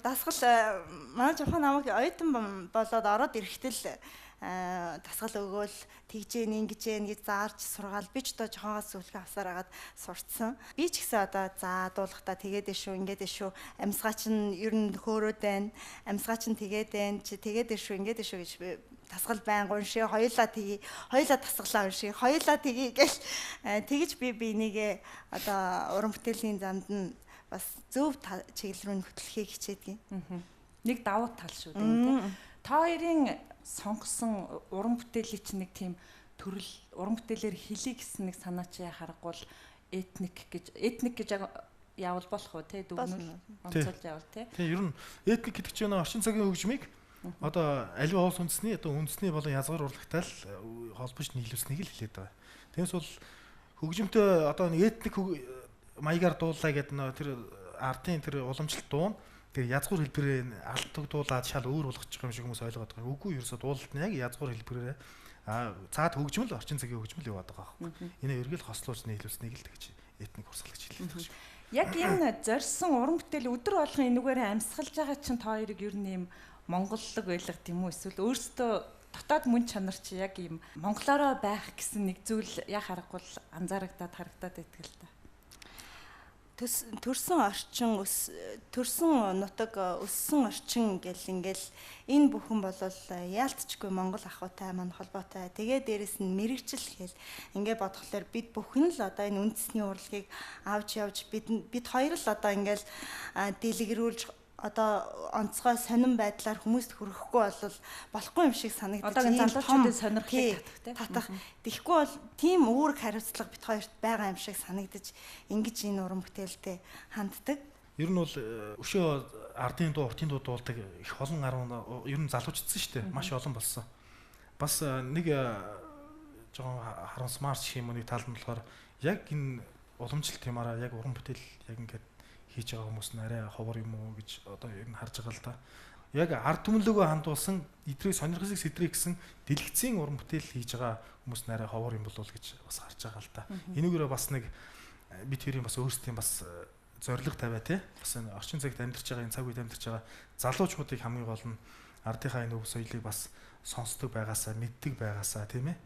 Дасгал манай жахвал намайг оюутан болоод ороод ирэхдээ л дасгал өгөөл тэгжээ ингэж заарч сургаал би ч одоо жохоогоос сүлгээ авсаар агаад сурцсан. Би ч гэсэн одоо за дуулахтаа тэгээд шүү ингээд шүү амьсгаа чинь ер нь хөөрөөд байна. Амьсгаа чинь тэгээд байна чи тэгээд шүү ингээд шүү гэж дасгал байнга уншия хоёулаа дасгалаа уншия хоёулаа тгий гэл тэгж би энийгээ одоо уран бүтээлийн замд нь бас зөв чиглэл рүү хөтлөхийг хичээдэг юм. Нэг давуу тал шүү дээ. Та хоёрын сонгосон уран бүтээлийн чинь нэг тийм төрөл уран бүтээлээр хэлий гэсэн нэг санаа чи харахгүй этник гэж яавал болох уу те дүгнэл онцолж яавал те. Тийм ер нь этник гэдэг чинь орчин цагийн хөгжмийг одоо аливаа улс үндэсний одоо үндэсний болон язгуур урлагтай л холбож нийлүүлсэнийг л хэлээд байгаа. Тэгээс бол хөгжимтэй одоо нэг этник маягаар дуулаа гэдэг нөө тэр ардын тэр уламжлалт дуун тэр язгуур хэлбэрээр алдагдуулаад шал өөр болгочих юм шиг хүмүүс ойлгоод байгаа. Үгүй ерөөсөө дуулалт нь яг язгуур хэлбэрээр цаад хөгжим л орчин цагийн хөгжим л яваад байгаа байхгүй. Энэ эргэл хослуулж нийлүүлсэнийг л тэгж этник урсгал гэж хэлдэг шүү. Яг энэ зорьсон уран бүтээл өдөр болгон энүүгээрээ амьсгалж байгаа чинь та хоёрыг ер нь юм монголлог байлга тийм үү эсвэл өөрсдөө дотоод мөн чанар чи яг юм монголоороо байх гэсэн нэг зүйл яг харахгүй анзаарагдаад харагдаад байдаг л та. Төрсөн орчин төрсөн нутаг өссөн орчин гэл ингээл энэ бүхэн болол яалтчгүй монгол ахуйтай маань холбоотой. Тэгээ дээрэс нь мэрэгчл гэл ингээ бодхолоор бид бүхэн л одоо энэ үндэсний урлагийг авч явж бид хоёр л одоо ингээл дэлгэрүүлж одоо онцгой сонирн байдлаар хүмүүст хүрэхгүй бол болохгүй юм шиг санагдаж байна. Одоо залуучуудын сонирхлыг татах. Тэгэхгүй бол тийм үүрэг хариуцлага бит хоёрт байгаа юм шиг санагдаж ингэж энэ уран бүтээлтэй ханддаг. Ер нь бол өшөө ардын дуу, уртын дуу дуулдаг их олон арга ер нь залуучдсан шүү дээ. Маш олон болсон. Бас нэг жоохон харамсмаар шиг юм уу нэг тал нь болохоор яг энэ уламжлалт юмараа яг уран бүтээл яг ингээд хийж байгаа хүмүүс нь арай ховор юм уу гэж одоо ер нь харж байгаа л да. Яг ард түмнлөгөө хандуулсан эдрийг сонирхсыг сэтрийг гэсэн дэлгэцийн уран бүтээл хийж байгаа хүмүүс нь арай ховор юм болов гэж бас харж байгаа л да. Энүүгээрээ бас нэг бид хоёрын бас өөрсдийн бас зориг тавиа те. Бас энэ орчин цагт амьдарч байгаа энэ цаг үед амьдарч байгаа залуучуудыг хамгийн гол нь ардынхаа энэ өв соёлыг бас сонсдог байгаасаа мэддэг байгаасаа тийм ээ.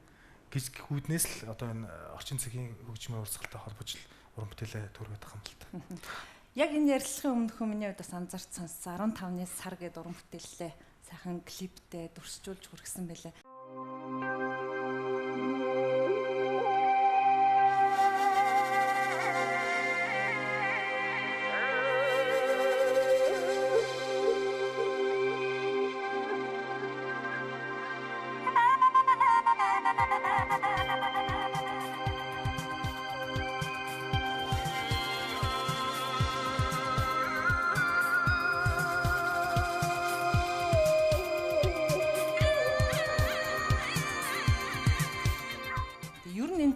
Гэж хүүднээс л одоо энэ орчин цагийн хөгжмийн урсгалтай холбож уран бүтээлээ төрөөд байгаа юм л та. Яг энэ ярилцлагын өмнөх миний хувьд бас анзаарч сонссон 15-ны сар гэдэг уран бүтээлээ сайхан клиптэй дүрсжүүлж хүргэсэн байлаа.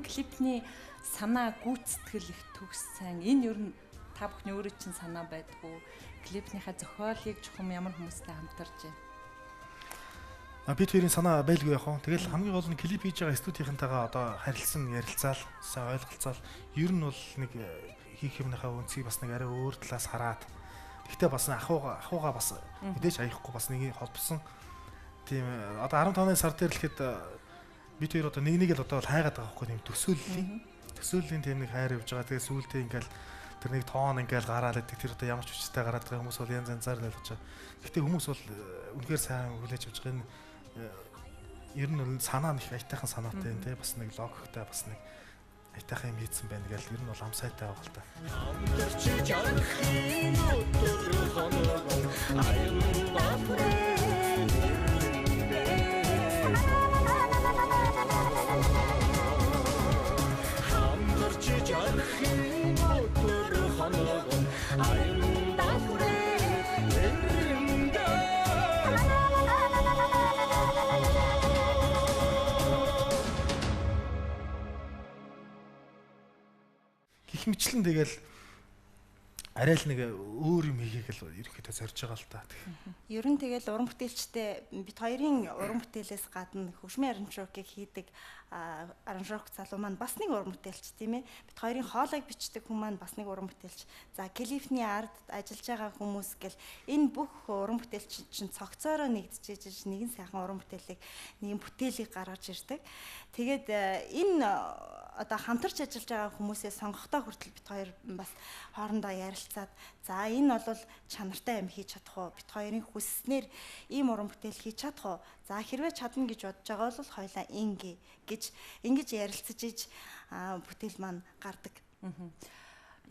Клипний санаа гүйцэтгэл их төгс сайн. Энэ ер нь та бүхний өөрөө чинь санаа байдгүй. Клипнийхаа зохиолыг чухам ямар хүмүүстэй хамтарч байна. Бид хоёрын санаа байлгүй яах вэ? Тэгэл хамгийн гол нь клип хийж байгаа студийнхантайгаа одоо харилцсан ярилцаал, сайн ойлголцоол ер нь бол нэг хийх юмныхаа үнцгийг бас нэг арай өөр талаас хараад гэхдээ бас ахуугаа бас мэдээж аяхгүй бас нэг холбосон. Тийм одоо 15-ны сар дээр л хэд бид хоёр одоо нэг л одоо хайгаад байгаа байхгүй тийм төсөөллийн тийм нэг хайр явж байгаа. Тэгээ сүүлдээ ингээл тэр нэг тоон ингээл гараад идэг тэр одоо ямар ч хүчтэй гараад байгаа хүмүүс бол янз янзаар л ойлгож байгаа. Гэхдээ хүмүүс бол үнэхээр сайн хүлээж авч байгаа. Ер нь санаа нэг аятайхан санаатай юм те бас нэг логиктэй бас нэг аятайхан юм хийцэн байна гэж ер нь бол амсайтай байгаа л та. Гэх мэтлэн тэгэл арай л нэг өөр юм хийхийг л ерөнхийдөө зорж байгаа л та. Ер нь тэгэл уран бүтээлчтэй бид хоёрын уран бүтээлээс гадна хөгжмийн аранжировкийг хийдэг аранжировк залуу маань бас нэг уран бүтээлч тийм ээ. Бид хоёрын хоолойг бичдэг хүн маань бас нэг уран бүтээлч. За клипний арт ажиллаж байгаа хүмүүс гэл энэ бүх уран бүтээлч чинь цогцоороо нэгдчихэж нэгэн сайхан уран бүтээлийг нэгэн бүтээлийг гаргаж ирдэг. Тэгээд энэ одоо хамтарч ажиллаж байгаа хүмүүсээ сонгохдоо хүртэл бид хоёр бас хоорондоо ярилцаад за энэ бол чанартай юм хийж чадах уу? Бид хоёрын хүсснээр ийм уран бүтээл хийж чадах уу? За хэрвээ чадна гэж бодож байгаа бол хоёлаа ингэж ярилцаж иж бүтээл маань гардаг.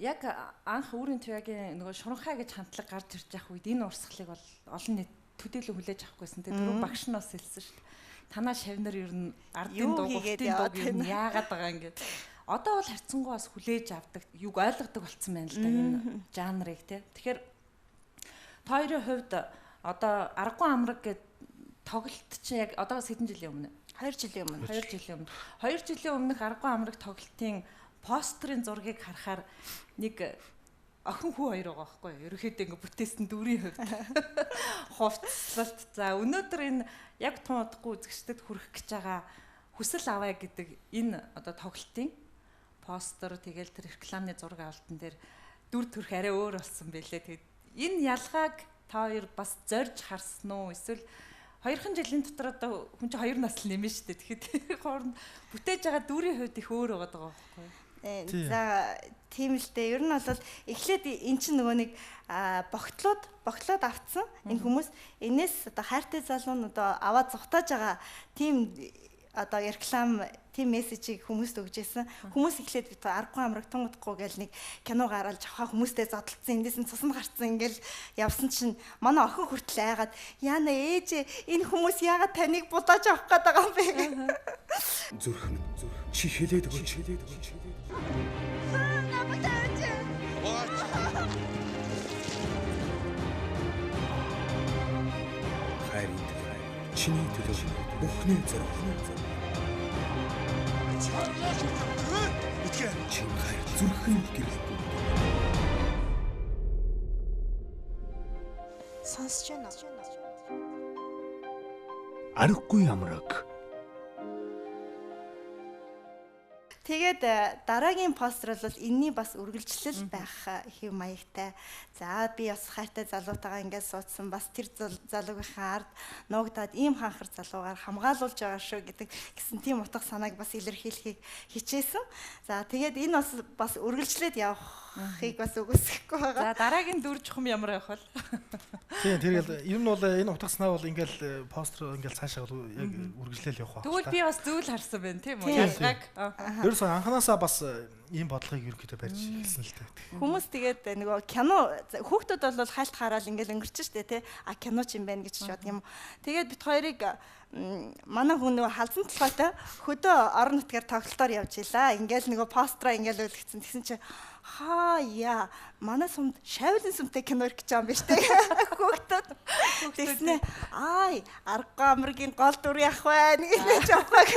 Яг анх өөрийн туяагийн нөгөө шуранхай гэж хамтлаг гарч ирж явах үед энэ урсгалыг бол олон нийт төдийлөн хүлээж авахгүйсэн. Тэгээд түрүү багш нь бас хэлсэн шүү дээ. Танаа шавнар ер нь ардын дуу, гутын дуу юм яагаад байгаа юм гээд. Одоо бол харьцангуй бас хүлээж авдаг, юг ойлгодог болцсон байна л да энэ жанрыг тий. Тэгэхээр та хоёрын хувьд одоо аргагүй амраг гэд тоглолт чи яг одоо хэдэн жилийн өмнө? 2 жилийн өмнө. 2 жилийн өмнө. 2 жилийн өмнөх аргагүй амраг тоглолтын постерын зургийг харахаар нэг охин хүү хоёр байгаа байхгүй юу? Ерөнхийдөө ингээ бүтээсэн дүрийн хувьд хувцлалт. За өнөөдөр энэ яг тун удахгүй үзэгчдэд хүрэх гэж байгаа хүсэл аваа гэдэг энэ одоо тоглолтын постэр тэгэл тэр рекламны зураг авалтан дээр дүр төрх арай өөр болсон байлээ. Тэгээд энэ ялгааг та хоёр бас зорж харсан уу? Эсвэл 2хан жилийн дотор одоо хүн чинь 2 насл нэмэн шүү дээ. Тэгэхээр хооронд бүтээж байгаа дүрийн хувьд их өөр байгаа байхгүй юу? За тийм л дээ. Ер нь бол эхлээд эн чинь нөгөө нэг богтлоод автсан энэ хүмүүс энэс одоо хайртай залуу нь одоо аваад зугатааж байгаа тийм одоо реклам тийм мессежийг хүмүүст өгчээсэн. Хүмүүс эхлээд бид аргагүй амраг тунгадахгүй гэл нэг кино гаргалж авах хүмүүстэй зодтолцсон. Эндээс нь цуснд гарцсан ингээл явсан чинь манай охин хүртэл айгаад яана ээж энэ хүмүүс яагаад таныг будааж авах гээд байгаа юм бэ? Зүрх чи хэлээд өгөөч. Хайрын чиний төлөв бүхний зориг. Чин хайр зүрхэн гэрэлт. Сонсож байна. Аргагүй амраг. Тэгээд дараагийн постэр бол энэний бас үргэлжлэл байх хэв маягтай. За би бас хайртай залуутайгаа ингээд суудсан бас тэр залуугийнхаа ард нуугдаад ийм хаанхар залуугаар хамгаалуулж байгаа шүү гэдэг гэсэн тийм утга санааг бас илэрхийлэхийг хичээсэн. За тэгээд энэ бас үргэлжлээд явахыг бас үгүйсэхгүй байгаа. За дараагийн дүр чухам ямар байх вэ? Тийм тэргээл ер нь бол энэ утга санаа бол ингээл постэр ингээл цаашаа яг үргэлжлээл явах байна. Тэгвэл би бас зүйл харсан байна тийм үү? Ялгааг. Ерөөсөө анханасаа бас ийм бодлогыг ерөөхдөө барьж эхэлсэн л дээ. Хүмүүс тэгээд нөгөө кино хүүхдүүд бол хальт хараад ингээл өнгөрч штэ тий. А кино ч юм байна гэж боддог юм. Тэгээд бид хоёрыг манай хүн нөгөө халзан толгойтой хөдөө орон нутгаар тоглолтоор явж илаа. Ингээл нөгөө построо ингээл үлгцэн. Тэгсэн чи яа манай сумд шавлын сумтай кино ирэх гэж байгаа юм биш үү? Хүүхдүүд. Тэгснэ аргагүй амргийн гол дүр явах байна гэж авах.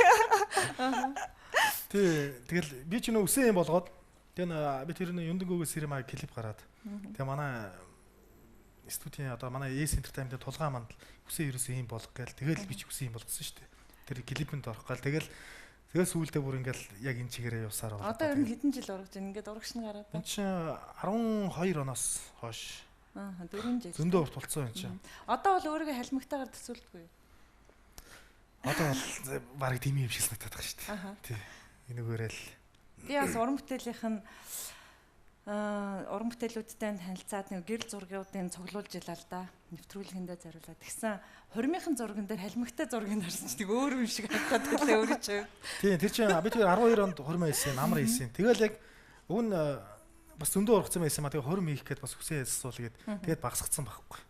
Тэгэл би ч нөө үсэн юм болгоод тэгээ би тэр нэг Юндангөөс сэрэмаа клип гараад тэгээ манай студийн одоо манай Yes Entertainment тулгаан манд үсэн ерөөсөө юм болгох гээл тэгэл би ч үсэн юм болгосон шүү дээ. Тэр клипэнд орох гал тэгэл сүүлдээ бүр ингээл яг энэ чигээрээ явсаар байна. Одоо ер нь хэдэн жил урагж байна? Ингээд урагш нь гараад байна. Энд чинь 12 оноос хойш. 4 жил. Зөндөө урт болцсон юм чинь. Одоо бол өөрийгөө халмигтайгаар төсөөлдөггүй. Одоо бол барыг тийм юм шиг санагдаад байгаа шүү дээ. Тий. Энэгээрэл би бас уран бүтээлийнх нь уран бүтээлүүдтэй танилцаад нэг гэрэл зургуудыг цуглуулж илаа л да. Нэвтрүүлгэндээ зориулаад. Тэгсэн хормынхын зурган дээр халимагтай зургийг харсан чинь өөр юм шиг харагдаад байлаа өөрөө ч. Тийм тэр чинь бид 12 онд хормоо хийсэн, амар хийсэн. Тэгэл яг өгн бас зөндөө ургацсан байсан маа. Тэгээ хорм хийх гээд бас хүсээ ясsuул гээд тэгээд багсгацсан байхгүй.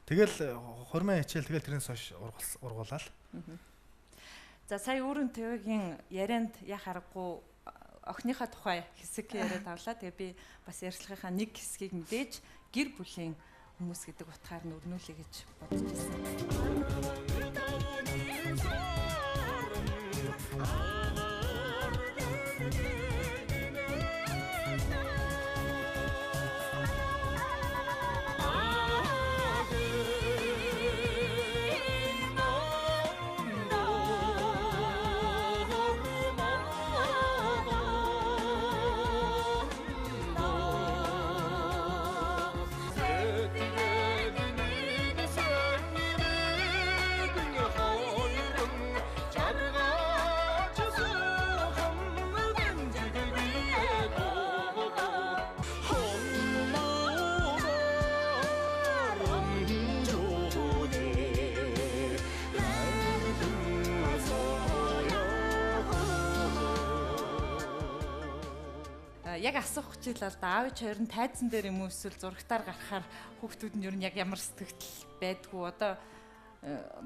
Тэгэл хормоо хичээл тэгэл тэрнээс хойш ургуулаад. За сая өөрөн төвгийн ярианд яа харахгүй охиныхаа тухай хэсэг яриад авлаа. Тэгээ би бас ярилцлагынхаа нэг хэсгийг мэдээж гэр бүлийн хүмүүс гэдэг утгаар нь өрнүүлэе гэж бодож байсан. Яг асуух гэж л да аав хоёр нь тайзан дээр юм уу эсвэл зурагтаар гарахаар хүүхдүүд нь ер нь яг ямар сэтгэл байдгүй одоо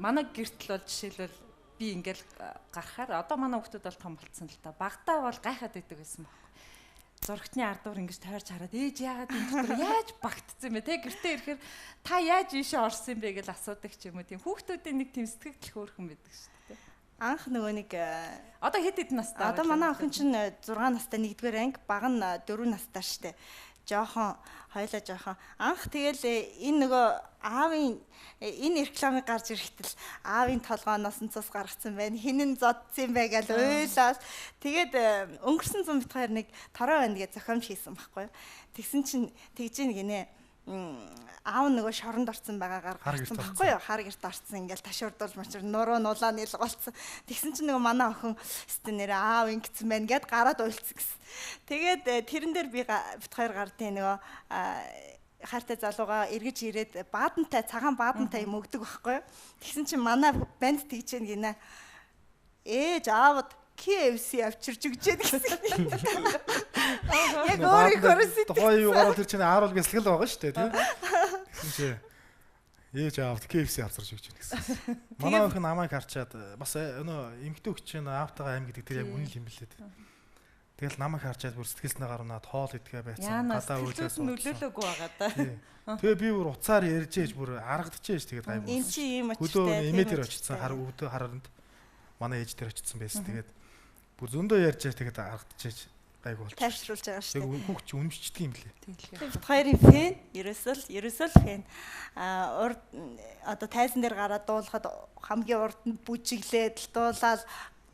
манай гэртэл бол жишээлбэл би ингээл гарахаар одоо манай хүүхдүүд бол том болцсон л та багтаа бол гайхаад байдаг байсан баг. Зурагтны ардуур ингэж тойрч хараад ээж яагаад энэ дотор яаж багтцсан юм бэ те гэртээ ирэхээр та яаж ийшээ орсон юм бэ гэж асуудаг ч юм уу тийм хүүхдүүдийн нэг тийм сэтгэл хөөрхөн байдаг шүү дээ. Анх нөгөө нэг одоо хэд хэдэн настай? Одоо манай охин чинь 6 настай 1-р анги, баг нь 4 настай штэ. Жохон хоёлаа жохон. Анх тэгэл энэ нөгөө аавын энэ рекламыг гарч ирэхдээ аавын толгооноос нь цус гаргацсан байна. Хинэн зодсон бэ гэж уйлаад тэгээд өнгөрсөн зам битгаар нэг тороо байна гэж зохиомж хийсэн байхгүй. Тэгсэн чинь тэгж ийн гинэ. Аав нөгөө шоронд орсон байгаагаар гарсан байхгүй юу? Хар гэрт орсон ингээл ташуурдуулж мачир нуруу нулаа нэлголцсон. Тэгсэн чинь нөгөө манай охин өстө нэрээ аав ингэсэн байна гэд гараад уйлцсан гэсэн. Тэгээд тэрэн дээр би бит хоёр гардын нөгөө хайртай залууга эргэж ирээд баадантай цагаан баадантай юм өгдөг байхгүй юу? Тэгсэн чинь манай банд тэгж ийн гинэ. Ээж аавд KFC авчирч өгч яадаг гэсэн. Яг өөрийнхөө сэтгэл. Тухайн юугаар тэр чинь ааруул гэсгэл байгаа шүү дээ тийм. Тэгсэн чи ээж аавд KFC авчирч өгч яадаг гэсэн. Манай охин намайг харчаад бас өнөө эмгтэн өгч чинь аавтайгаа аим гэдэг тэр яг үнэл юм билээ. Тэгэл намайг харчаад бүр сэтгэлснээ гарнаад хоол идгээ байцсан. Гадаа үйлээс нөлөөлөөгүй байгаа да. Тэгээ би бүр уцаар ярьж ээж бүр аргадчихэж тэгээд гайв. Энд чи юм очтой. Хөдөө эмээ дээр очсон өвдөө харанд манай ээж дээр очсон байсан. Тэгээд бүр зөндөө ярьж тэгээд аргадчихэж гайг болж тайвшруулж байгаа шүү дээ. Хүүхч үнэмшдэг юм лээ. Бид хоёрын фэн ерөөсөө фэн урд одоо тайзан дээр гараад дуулахад хамгийн урд нь бүжиглээд дуулаад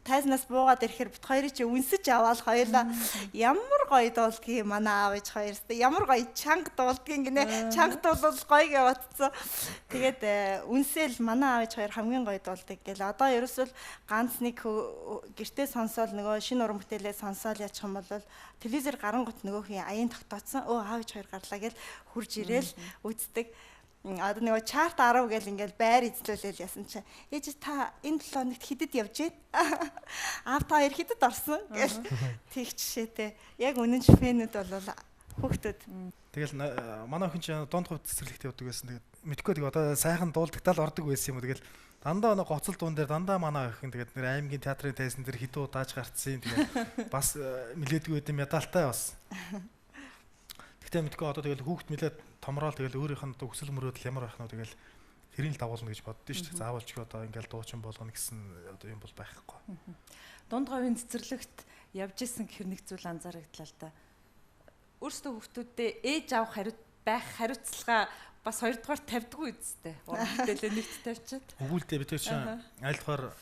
тайзнаас буугаад ирэхээр бит хоёрыг чи үнсэж аваад хоёлаа ямар гоё дуулдгийг манай аав ээж хоёрстай ямар гоё чанга дуулдгийг гинэ чанга дуулал гоё гэж бодсон. Тэгээд үнсэл манай аав ээж хоёр хамгийн гоё дуулдаг гэл одоо ерөөсөл ганц нэг гэртээ сонсоол нөгөө шинэ уран бүтээлээ сонсоол яачих юм бол телевизээр гарангуут нөгөөхийн аян тогтооцсон аав ээж хоёр гарлаа гэл хурж ирээл үздэг. Одоо нөгөө чарт 10 гэл ингээл байр эзлүүлээл ясан чинь ээж та энэ 7 хоногт хидэд явж гээ аав та хоёр хидэд орсон гэл тэг жишээтэй яг үнэн ч фэнүүд бол хүүхдүүд тэгэл манай охин чинь дунд хувь цэцэрлэгт явдаг байсан тэгээд мэдгүй тэг одоо сайхан дуулдагтаа л ордог байсан юм тэгэл дандаа нэг гоцол дуун дээр дандаа манай охин тэгээд нэр аймгийн театрын тайзан дээр хідүү дааж гарцсан тэгээд бас мэлээдгүй байд медалтай бас гэтээ мэдгүй одоо тэгэл хүүхд мэлээд томроо тэгэл өөрийнх нь өсөл мөрөөдөл ямар байх нь тэгэл тэрийг л дагуулна гэж боддоо шүү дээ. Заавал ч одоо ингээл дуучин болгоно гэсэн одоо юм бол байхгүй. Дунд говийн цэцэрлэгт явж исэн гэхэр нэг зүйл анзаарагдлаа л да. Өөрсдөө хүүхдүүдээ ээж авах хариуцлага бас хоёрдугаар тавьдгүй үсттэй. Уран бүтээлээ нэгт тавьчаад. Өгүүлдэ бид чинь айлтгаар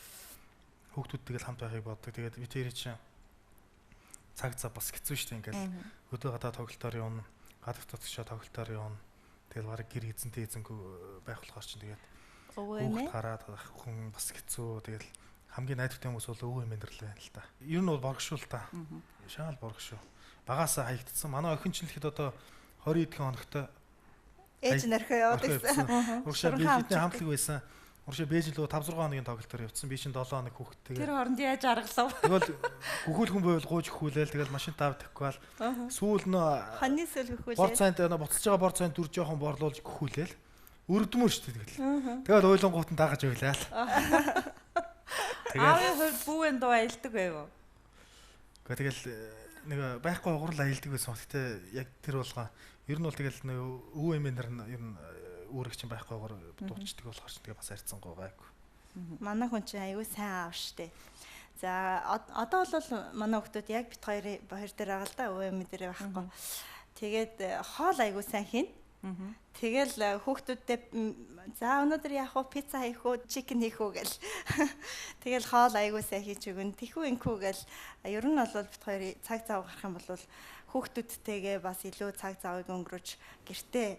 хүүхдүүдтэйг хамт байхыг боддог. Тэгээд бид тэр чинь цаг цаа бас хэцүү шүү дээ. Ингээл өдөө гадаа тоглолтоор явна. Гадагт дотгошоо тоглолтоор явна. Тэгэл бараг гэр эзэнтэй эзэнгүй байх болохоор чинь тэгээд хүүхд хараад хүн бас хэцүү. Тэгэл хамгийн найдвартай хүмүүс бол өвөө эмээнэрлээ байна л да. Ер нь бол боргошуул та. Шаал боргошуу. Багаасаа хаягдсан. Манай охин ч л ихэд одоо 20 эдхэн хоногтой ээж нөрхөө яваад байсан. Уршаа Бээжиний хамтлаг байсан. Уршаа Бээжин лөө 5 6 хоногийн тоглолтоор явцсан. Би чинь 7 хоног хүүхдтэйгээ. Тэр хооронд яаж аргалав? Тэгэл гүхүүлхэн байвал гууж гүхүүлээл тэгэл машин тав тавьхгүй. Сүүл нөө Хоньны сүүл хөхүүлээ. бор цайнд буцаж байгаа бор цайнд дүр жоохон борлуулж гүхүүлээл. Өрдмөр шүү дээ тэгэл. Тэгэл ойлонгууд нь дагаж ойлаа л. Аавын хувьд бүүэн дуу аялдаг байв уу? Тэгэл нэг байхгүй гурал аялдаг байсан. Гэхдээ яг тэр болгоо ер нь бол тэгэл нэг өвөө эмээнэр нь ер нь үүрэгч байхгүйгээр дуучдаг болохоор ч тэгээ бас харьцангуй гайгүй. Манай хүн чинь аюу сайн аав штэ. За одоо бол манай хүмүүс яг бит хоёр дээр байгаа л да өвөө эмээ дээр байхгүй. Тэгээд хоол аюу сайн хийн. Тэгэл хүүхдүүдтэй за өнөөдөр яах вэ? Пицца хийх үү, чикен хийх үү гэл. Тэгэл хоол аягүй сайн хийж өгөн. Тэхүү инкүү гэл. Ер нь бол бит хоёр цаг зав гарах юм бол хүүхдүүдтэйгээ бас илүү цаг завыг өнгөрөөж гэртээ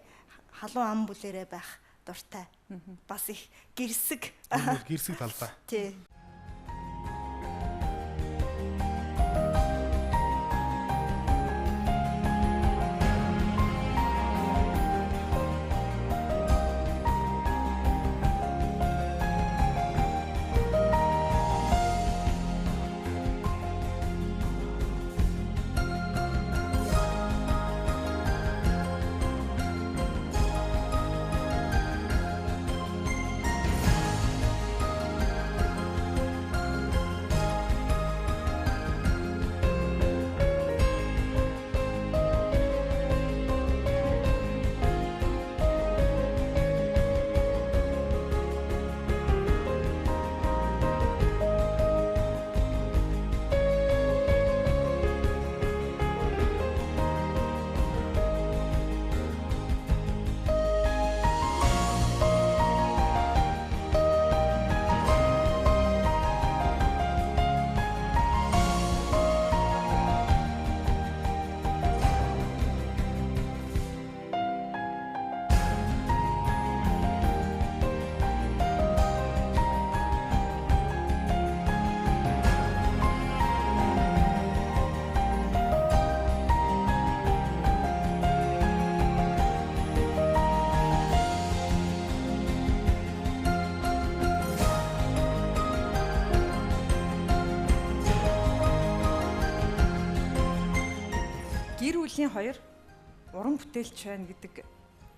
халуун ам бүлэрээ байх дуртай. Бас их гэрсэг. Гэрсэг талбай. Тий. Хоёр уран бүтээлч байна гэдэг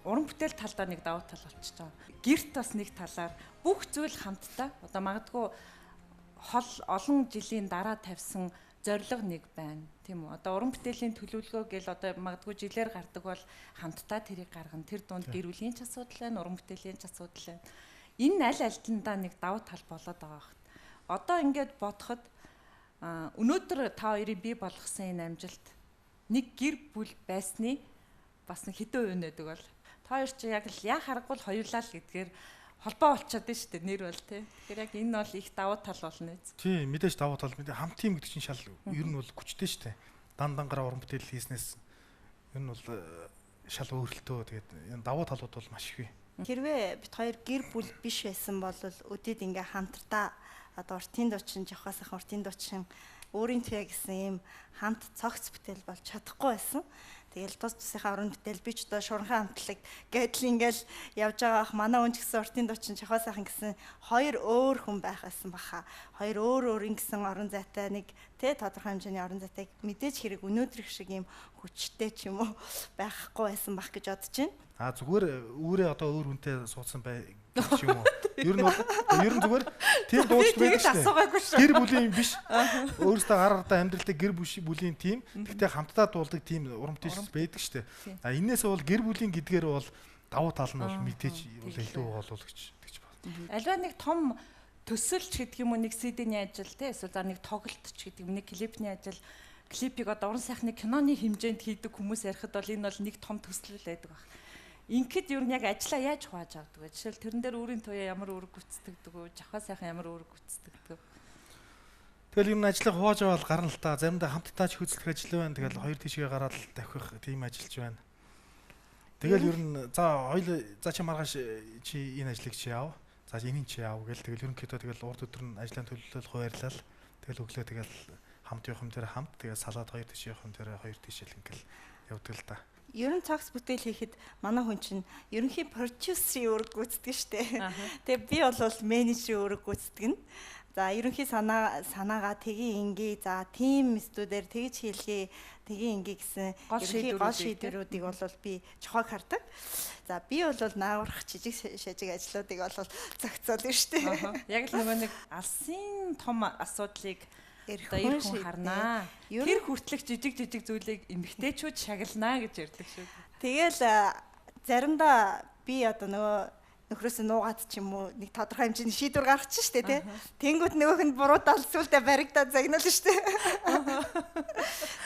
уран бүтээл талдаа нэг давуу тал болчихж байгаа. Гэрт бас нэг талаар бүх зүйл хамтдаа одоо магадгүй хол олон жилийн дараа тавьсан зорилго нэг байна тийм үү. Одоо уран бүтээлийн төлөвлөгөө гэл одоо магадгүй жилээр гардаг бол хамтдаа тэрийг гаргана. Тэр дунд гэр бүлийн ч асуудал байна, уран бүтээлийн ч асуудал байна. Энэ аль альтандаа нэг давуу тал болоод байгаа хэрэг. Одоо ингээд бодоход өнөөдөр та хоёрыг бий болгосон энэ амжилт нэг гэр бүл байсны бас нэг хэдэн үе нэдэг бол та хоёр чи яг л яа харахгүй хоёулаа л гэдгээр холбоо болчиход байна шүү дээ нэр бол тий. Тэгэхээр яг энэ бол их давуу тал болно үз. Тий мэдээж давуу тал мэдээ хамт тим гэдэг чинь шал ер нь бол хүчтэй шүү дээ. Дан дангараа уран бүтээл хийснээс ер нь бол шал өөрлөлтөө тэгээд энэ давуу талууд бол маш их бий. Хэрвээ бит хоёр гэр бүл биш байсан бол өдөөд ингээ хамтдаа одоо уртын дуучин жавхаас ах уртын дуучин өөрийн туяа гэсэн ийм хамт цогц бүтээл болж чадахгүй байсан. Тэгэл тус тусынхаа уран бүтээл би ч одоо шуранхан хамтлаг гэдэл ингээл явж байгаа ах манай хүн ч гэсэн уртын дуучин чахаа сайхан гэсэн хоёр өөр хүн байх байсан баха. Хоёр өөр ингэсэн орон зайтай нэг тэ тодорхой хэмжээний орон зайтай мэдээж хэрэг өнөөдрөх шиг ийм хүчтэй ч юм уу байхгүй байсан бах гэж бодож байна. Зүгээр үүрээ одоо өөр хүнтэй суудсан бай гэж юм уу. Ер нь зүгээр тийм дууч байдаг шүү дээ. Гэр бүлийн биш. Өөрөөсөө гаргадаа амьдралтай гэр бүлийн тим. Гэхдээ хамтдаа дуулдаг тим уран бүтээлч байдаг шүү дээ. Энээс бол гэр бүлийн гэдгээр бол давуу тал нь бол мэдээж илүү болов гэж байна. Альва нэг том төсөлч гэдэг юм уу нэг CD-ний ажил те эсвэл за нэг тоглолтч гэдэг юм нэг клипний ажил клипийг одоо уран сайхны киноны хэмжээнд хийдэг хүмүүс ярихад бол энэ бол нэг том төсөл байдаг баг. Ингээд юу нэг ажиллаа яаж хувааж авдаг вэ? Жишээл тэрэн дээр өөрийн туяа ямар үүрэг гүйцэтгэдэг вэ? Жахаа сайхан ямар үүрэг гүйцэтгэдэг вэ? Тэгэл юм ажлыг хувааж аваад гарна л та. Заримдаа хамтдаа ч хөдөлгөх ажил байна. Тэгэл хоёр тишгээ гараад тавхих тийм ажиллаж байна. Тэгэл ер нь за хоёул за чи маргааш чи энэ ажлыг чи яав. За энийг чи яав гэл тэгэл ерөнхийдөө тэгэл урд өдөр нь ажлын төлөвлөлт хуваарлал. Тэгэл өглөө тэгэл хамт явах юм дээр хамт тэгэл салаад хоёр тишээ явах юм дээр хоёр тишээл ингээл явдаг л та. Ер нь цагс бүтээл хийхэд манай хүн чинь ерөнхий продюсерийн үүрэг гүйцэтгэж штэ. Тэгээ би бол менежерийн үүрэг гүйцэтгэнэ. За ерөнхий санаагаа тгий ингээ за тим студиэр тэгж хийлгээ тгий ингээ гэсэн ерөнхий гол шийдвэрүүдийг бол би чухаг хардаг. За би бол наагурах жижиг шажиг ажлуудыг бол зохицуулна шүү дээ. Яг л нөгөө нэг алсын том асуудлыг эрх хүн харнаа. Тэр хүртлэх жижиг зүйлийг эмгтээчүүд шагналнаа гэж ярьдаг шүү. Тэгэл заримдаа би одоо нөгөө нөхрөөсөө нуугаад ч юм уу нэг тодорхой хэмжээний шийдвэр гаргачих штэ тий. Тэнгүүт нөгөөх нь буруудаад сүултээ баригдаад загнал штэ.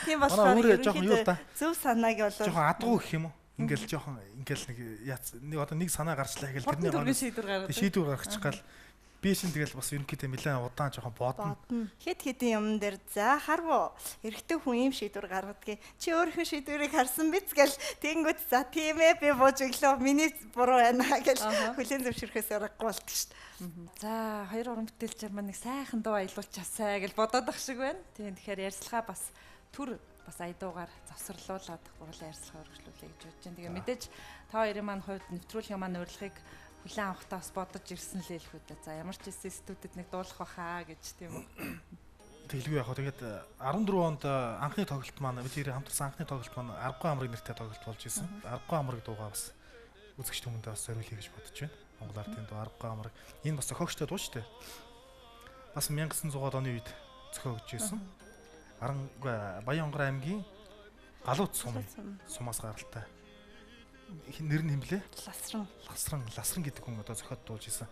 Тийм болохоор ерөнхийдөө зөв санааг бол жоохон адгуу гэх юм уу? Ингээл жоохон ингээл нэг одоо нэг санаа гарчлаа гэхэл тэрний шийдвэр гаргачих гал би шин тэгэл бас ерөнхийдөө нэлээд удаан жоохон бодно. Хэд хэдэн юм дээр за харвуу эрэгтэй хүн юм шийдвэр гаргадгийг чи өөрийнхөө шийдвэрийг харсан биз гэл тэнгүүд за тийм ээ би бууж өглөө миний буруу байна гэл хүлэн зөвшөөрөхөөс аргагүй болт шүү дээ. За хоёр уран бүтээлчээр маань нэг сайхан дуу аялуулчихасаа гэл бодоод ах шиг байна. Тийм тэгэхээр ярьцлага бас түр бас аядуугаар завсарлуулаад гурлаа ярьцлага өргөжлүүлээ гэж бодож байна. Тэгээ мэдээж та хоёрын маань хувьд нэвтрүүлгийн маань урилгыг хүлэн авахтаа бас бодож ирсэн л хэлэх үү. За ямар ч хэсэг студид нэг дуулах баха гэж тийм үү. Тэглгүй яг хаа тэгээд 14 онд анхны тоглолт маань бид хоёр хамтарсан анхны тоглолт маань Аргагүй амрыг нэртэй тоглолт болж исэн. Аргагүй амрыг дуугаа бас үзэгч хүмүүстээ бас зориулъя гэж бодож байна. Монгол ардын дуу Аргагүй амрыг. Энэ бас зохиогчтой дуу шүү дээ. Бас 1900-аад оны үед зохиогдож исэн. Баянгар аймгийн Галууц сумаас гаралтай. Нэр нь хэмлээ? Ласран гэдэг хүн одоо зохиод дуулж исэн.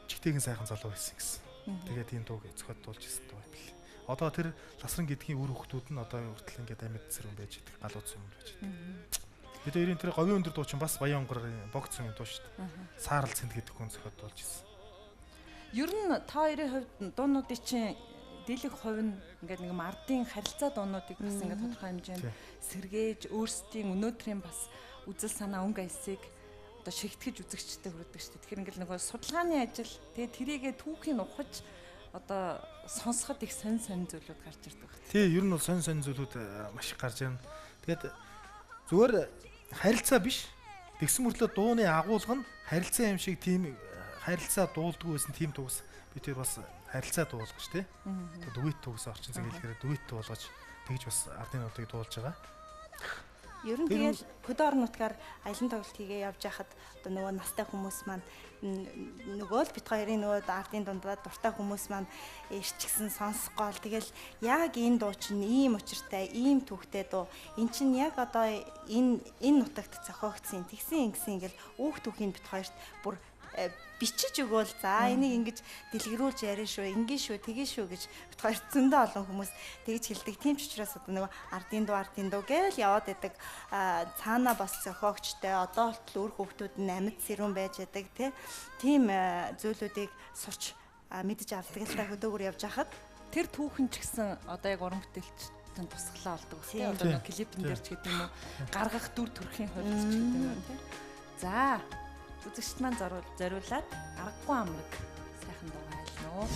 Чигтэйгэн сайхан залуу байсан гэсэн. Тэгээд энэ дууг зохиод дуулж исэн дуу юм бэл. Одоо тэр Ласран гэдгийн үр хүүхдүүд нь одоо хүртэл ингээд амьд зэрэг байж идэг. Галууц юм байж идэг. Бид хоёрын тэр говийн өндөр дуу чинь бас Баянгарын богц юм дуу шүү дээ. Саарл цэнд гэдэг хүн зохиод дуулж исэн. Ер нь та хоёрын хувьд дуунуудын чинь дийлэх хувь нь ингээд нэг ардын харилцаа дуунуудыг бас ингээд тодорхой хэмжээнд сэргээж өөрсдийн өнөөдрийн бас үзэл санаа өнгө аясыг одоо шигтгэж үзэгчтэй хүрдэг шүү дээ. Тэгэхээр ингээл нөгөө судалгааны ажил тэгээ тэрийгэ түүхийн ухаж одоо сонсоход их сонь зүйлүүд гарч ирдэг байна. Тий, ер нь бол сонь зүйлүүд маш их гарч ирнэ. Тэгээд зүгээр харилцаа биш. Тэгсэн мөртлөө дууны агуулга нь харилцаа юм шиг тийм харилцаа дуулдгүй байсан тийм төгс би тэр бас харилцаа дуулгаж тий. Дүвэт төгс орчин цаг хэлэхээр дүвэт дуулгаж тэгж бас ардын нутгийг дуулж байгаа. Ер нь тэгэл хөдөө орон нутгаар аялан тоглолт хийгээ явж байхад одоо нөгөө настай хүмүүс маань нөгөө л бит хоёрын нөгөө ардын дундаа дуртай хүмүүс маань ирчихсэн сонсгоол тэгэл яг энэ дуу чинь ийм учиртай ийм түүхтэй дуу эн чинь яг одоо энэ нутагт зохиогдсон тэгсэн ингээл үүх түүхийн бит хоёрт бүр бичиж өгөөл за энийг ингэж дэлгэрүүлж яриа шүү ингэ шүү тгий шүү гэж бит хоёр зөндөө олон хүмүүс тэгж хэлдэг. Тийм ч учраас одоо нөгөө ардын дуу гээл яваад байдаг цаана бас зохиогчтой одоо болтол үр хүүхдүүд нь амьд сэрүүн байж байдаг тийм зүйлүүдийг сурч мэдж авдаг л та хөдөөгөр явж хахад тэр түүхэн ч гэсэн одоо яг уран бүтээлчтэн тусглаа болдог тийм одоо нөгөө клипэн дээр ч гэдэг юм уу гаргах дүр төрхийн хувьд ч гэдэг юм тийм. За үзэгчд маань зориулаад Аргагүй амраг сайхан дуугаа айлна уу.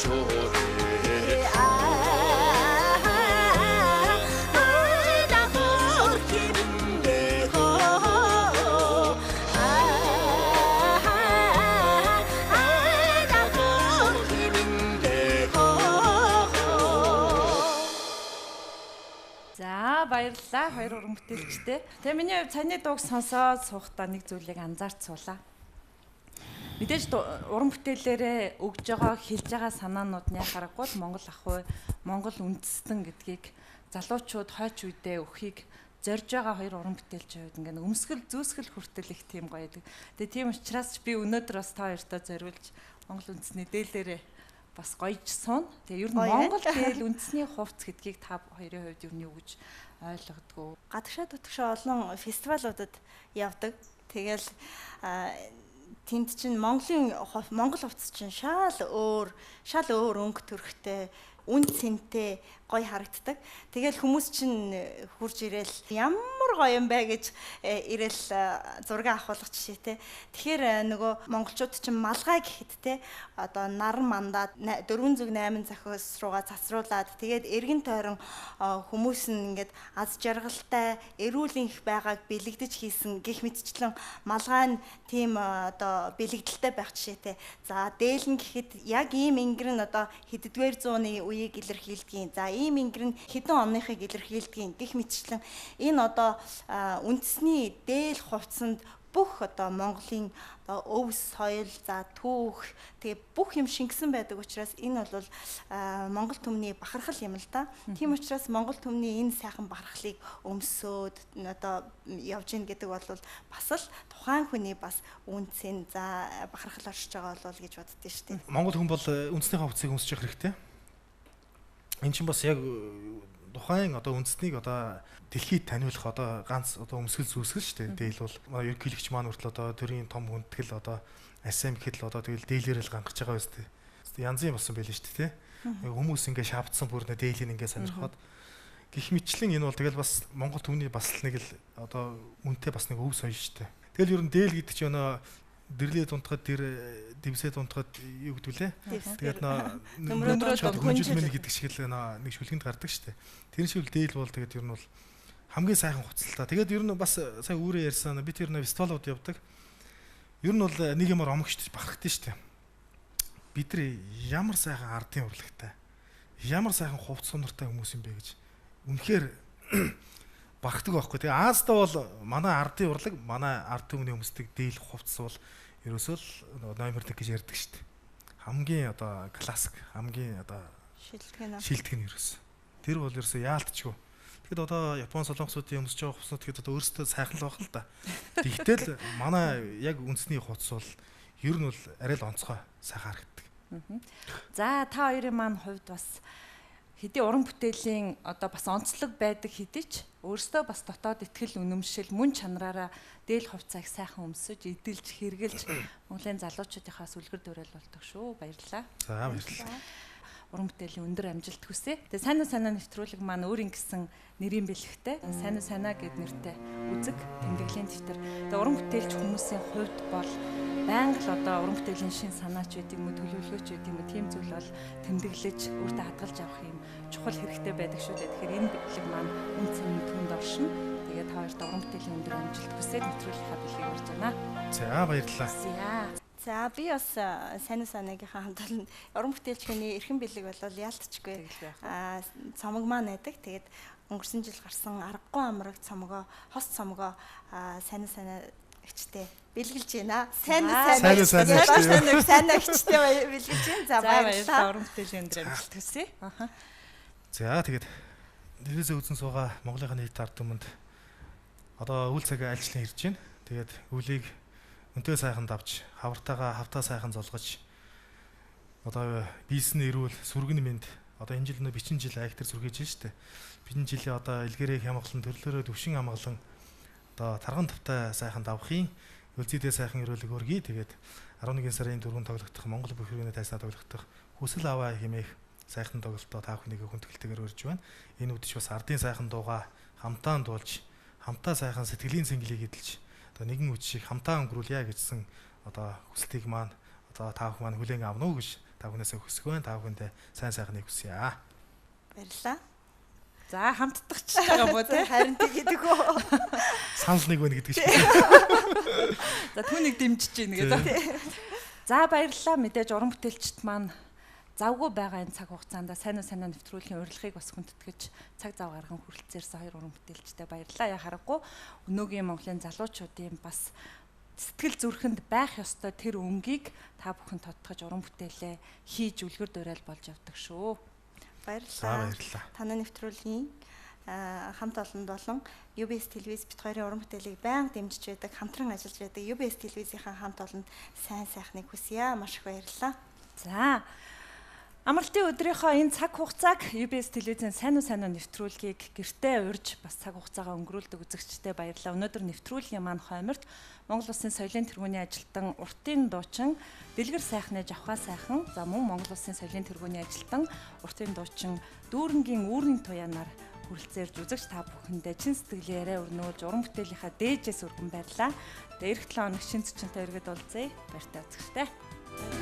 За баярлалаа хоёр уран бүтээлчтэй. Тэгээ миний хувьд цааны дууг сонсоод суухдаа нэг зүйлийг анзаарч суулаа. Мэдээж уран бүтээлээрээ өгж байгаа хэлж байгаа санаанууд нь харахгүй л Монгол ах уу, Монгол үндэстэн гэдгийг залуучууд хойч үедээ өхийг зорж байгаа хоёр уран бүтээлч хувьд ингээд өмсгөл зүүсгэл хүртэл их тийм гоё байдаг. Тэгээ тийм учраас би өнөөдөр бас та хоёртоо зориулж Монгол үндэсний дээлээрээ бас гоёж суун. Тэгээ ер нь Монгол дээл үндэсний хувцс гэдгийг та хоёрын хувьд юу гэж ойлгодгоо. Гадагшаа дутагшаа олон фестивалуудад явдаг. Тэгэл тэнд чинь Монгол хувцс чинь шал өөр өнгө төрхтэй, үн цэнтэй гоё харагддаг. Тэгэл хүмүүс чинь хурж ирээл ямар гоё юм бэ гэж ирээл зураг авахулах жишээ те. Тэгэхээр нөгөө монголчууд чинь малгай гэхэд те одоо нар мандаад 408 захиус руугаа цацруулаад тэгээд эргэн тойрон хүмүүс нь ингээд аз жаргалтай эрүүл энх байгааг бэлэгдэж хийсэн гэх мэтчлэн малгай нь тийм одоо бэлэгдэлтэй байх жишээтэй. За дээл нь гэхэд яг ийм ингэр нь одоо хэддүгээр зууны үеийг илэрхийлдэг. За ийм ингэр нь хэдэн оныхыг илэрхийлдэг гэх мэтчлэн энэ одоо үндэсний дээл хувцсанд бүх одоо Монголын өв соёл за түүх тэгээ бүх юм шингэсэн байдаг учраас энэ бол Монгол түмний бахархал юм л да. Тийм учраас Монгол түмний энэ сайхан бахархлыг өмсөөд одоо явж ийн гэдэг бол бас л тухайн хүний бас үнцэн за бахархал оршиж байгаа бол гэж боддөө шүү дээ. Монгол хүн бол үндэсний хувцсыг өмсөж явах хэрэгтэй. Энд чинь бас яг тухайн одоо үндэснийг одоо дэлхийд таниулах одоо ганц одоо өмсгөл зүүсгэл шүү дээ. Дээл бол ерөнхийлөгч маань хүртэл одоо төрийн том хүндэтгэл одоо асам гэхэд л одоо тэгэл дээлээр л гангарч байгаа биз дээ. Янзын болсон байл шүү дээ. Хүмүүс ингээ шавдсан бүрнэ дээлийг ингээ сонирхоод гих мэтчлэн энэ бол тэгэл бас Монгол түмний бас нэг л одоо үнэтэй бас нэг өв соёл шүү дээ. Тэгэл ер нь дээл гэдэг чинь өнөө дэрлээ дунтахад тэр дивсээ дунтахад юу гэдвүлээ. Тэгээд нөмрөө хүнжил гэдэг шиг л нэг шүлгэнд гардаг шүү дээ. Тэр шиг дээл бол тэгээд ер нь бол хамгийн сайхан хуцалтаа. Тэгээд ер нь бас сая өөрөө ярьсан би тэр фестивалууд явдаг. Ер нь бол нэг юмар омогч бахархдаг шүү дээ. Бид нар ямар сайхан ардын урлагтай, ямар сайхан хувц сунартай хүмүүс юм бэ гэж үнэхээр багтдаг байхгүй. Тэгээ Аазда бол манай ардын урлаг, манай ард түмний хүмүүсдэг дээл хувцс бол ерөөсөө л номер 1 гэж ярьдаг шүү дээ. Хамгийн одоо классик, хамгийн одоо шилдэг нь ерөөсөө. Тэр бол ерөөсөө яалтчгүй. Тэгэхэд одоо Япон солонгосуудын өмсөж байгаа хувцсууд тэгэхэд одоо өөрсдөө сайхан л байх л да. Тэгтэл манай яг үндэсний хувцс бол ер нь бол арай л онцгой сайхан харагддаг. За та хоёрын маань хувьд бас хэдий уран бүтээлийн одоо бас онцлог байдаг хэдий ч өөрөөсөө бас дотоод ихтгэл үнэмшил мөн чанараараа дээл хувцааг сайхан өмсөж, эдэлж, хэрглэж Монголын залуучуудынхаа сүлгэр дуурайл болдог шүү. Баярлалаа. За баярлалаа. Уран бүтээлийн өндөр амжилт хүсье. Тэгээ сайн нэвтрүүлэг маань өөрийн гэсэн нэрийн бэлэгтэй. Сайн гэд нэртэй үзэг тэмдэглэлийн дэвтэр. Тэгээ уран бүтээлч хүмүүсийн хувьд бол байнга л одоо уран бүтээлийн шин санаач гэдэг юм уу, төлөвлөгөөч гэдэг юм уу, тийм зүйл бол тэмдэглэж өөртөө хадгалж авах юм чухал хэрэгтэй байдаг шүү дээ. Тэгэхээр энэ бэлэг маань үнцэн түнд оршин. Тэгээд та хоёрт уран бүтээлийн өндөр амжилт хүсээд нэвтрүүлгийнхаа бэлгийг урьж байна. За баярлалаа. За би бас санааныхаа хамт уран бүтээлчний эрхэм бэлэг бол яалтчгүй цомог маань байдаг. Тэгээд өнгөрсөн жил гарсан аргагүй амраг цомгоо, хос цомгоо санаа эгчтэй бэлгэлж байна. Сайн эгчтэй бэлгэлж байна. За баярлалаа. Уран бүтээлийн өндөр амжилт хүсье. За тэгээд телевизээ үзэн суугаа Монголын нийт ард түмэнд одоо үйл цагаа альчлан ирж байна. Тэгээд үлийг өнтөө сайхан давж, хавартаагаа хавтаа сайхан золгож одоо биесний эрүүл, сүргэн мэнд одоо энэ жил нөө бичин жил айхтар сүргэж штэ. Бичин жилийн одоо илгэрээ хямглан төрлөөрөө төвшин амгалан одоо тарган тавтай сайхан давхын өлзийдээ сайхан эрүүлэг өргөе. Тэгээд 11 сарын 4-нд тоглогдох Монгол бүхрийн тайснаа тоглогдох хүсэл аваа хэмээх сайхан тоглолтоо та бүхнийг хүндэтгэлтэйгээр урьж байна. Энэ үдшиг бас ардын сайхан дууга хамтаа дуулж, хамтаа сайхан сэтгэлийн цэнгэлийг эдэлж одоо нэгэн үдшиг хамтаа өнгөрүүлье гэжсэн одоо хүсэлтийг маань одоо та бүхэн маань хүлээн авна уу гэж та бүхнээсээ хүсгэн та бүхэндээ сайн сайхныг хүсье. Баярлалаа. За хамтдагч байгаа мó те. Харин тэгээд өгөө. Санал нэг байна гэдэг чинь. За түүнийг дэмжиж гин гэдэг. За баярлалаа. Мэдээж уран бүтээлчд маань завгүй байгаа энэ цаг хугацаанд сайн нэвтрүүлгийн урилгыг бас хүндэтгэж цаг зав гарган хүрэлцээрсэн хоёр уран бүтээлчтэй баярлалаа. Яа харахгүй өнөөгийн Монголын залуучуудын бас сэтгэл зүрхэнд байх ёстой тэр өнгийг та бүхэн тодтогч уран бүтээлээ хийж үлгэр дуурайл болж явдаг шүү. Баярлалаа. Баярлалаа. Танай нэвтрүүлгийн хамт олонд болон UBS телевиз бит хоёрын уран бүтээлийг байнга дэмжиж байдаг, хамтран ажиллаж байдаг UBS телевизийн хамт олонд сайн сайхныг хүсье. Маш их баярлалаа. За амралтын өдрийнхөө энэ цаг хугацааг UBS телевизийн сайн нэвтрүүлгийг гэртээ урьж бас цаг хугацаагаа өнгөрүүлдэг үзэгчдэд баярлалаа. Өнөөдөр нэвтрүүлгийн маань хойморт Монгол Улсын соёлын тэргүүний ажилтан уртын дуучин Дэлгэр сайхны Жавхаа сайхан, за мөн Монгол Улсын соёлын тэргүүний ажилтан уртын дуучин Дүүрэнгийн Үүрийн туяанаар хүрэлцээрж үзэгч та бүхэндээ чин сэтгэлээрээ өрнүүлж уран бүтээлийнхаа дээжээс өргөн баярлалаа. Тэгээ эх 7 хоног шин зочинтой иргэд уулзъя. Баяртай үзэгчтэй.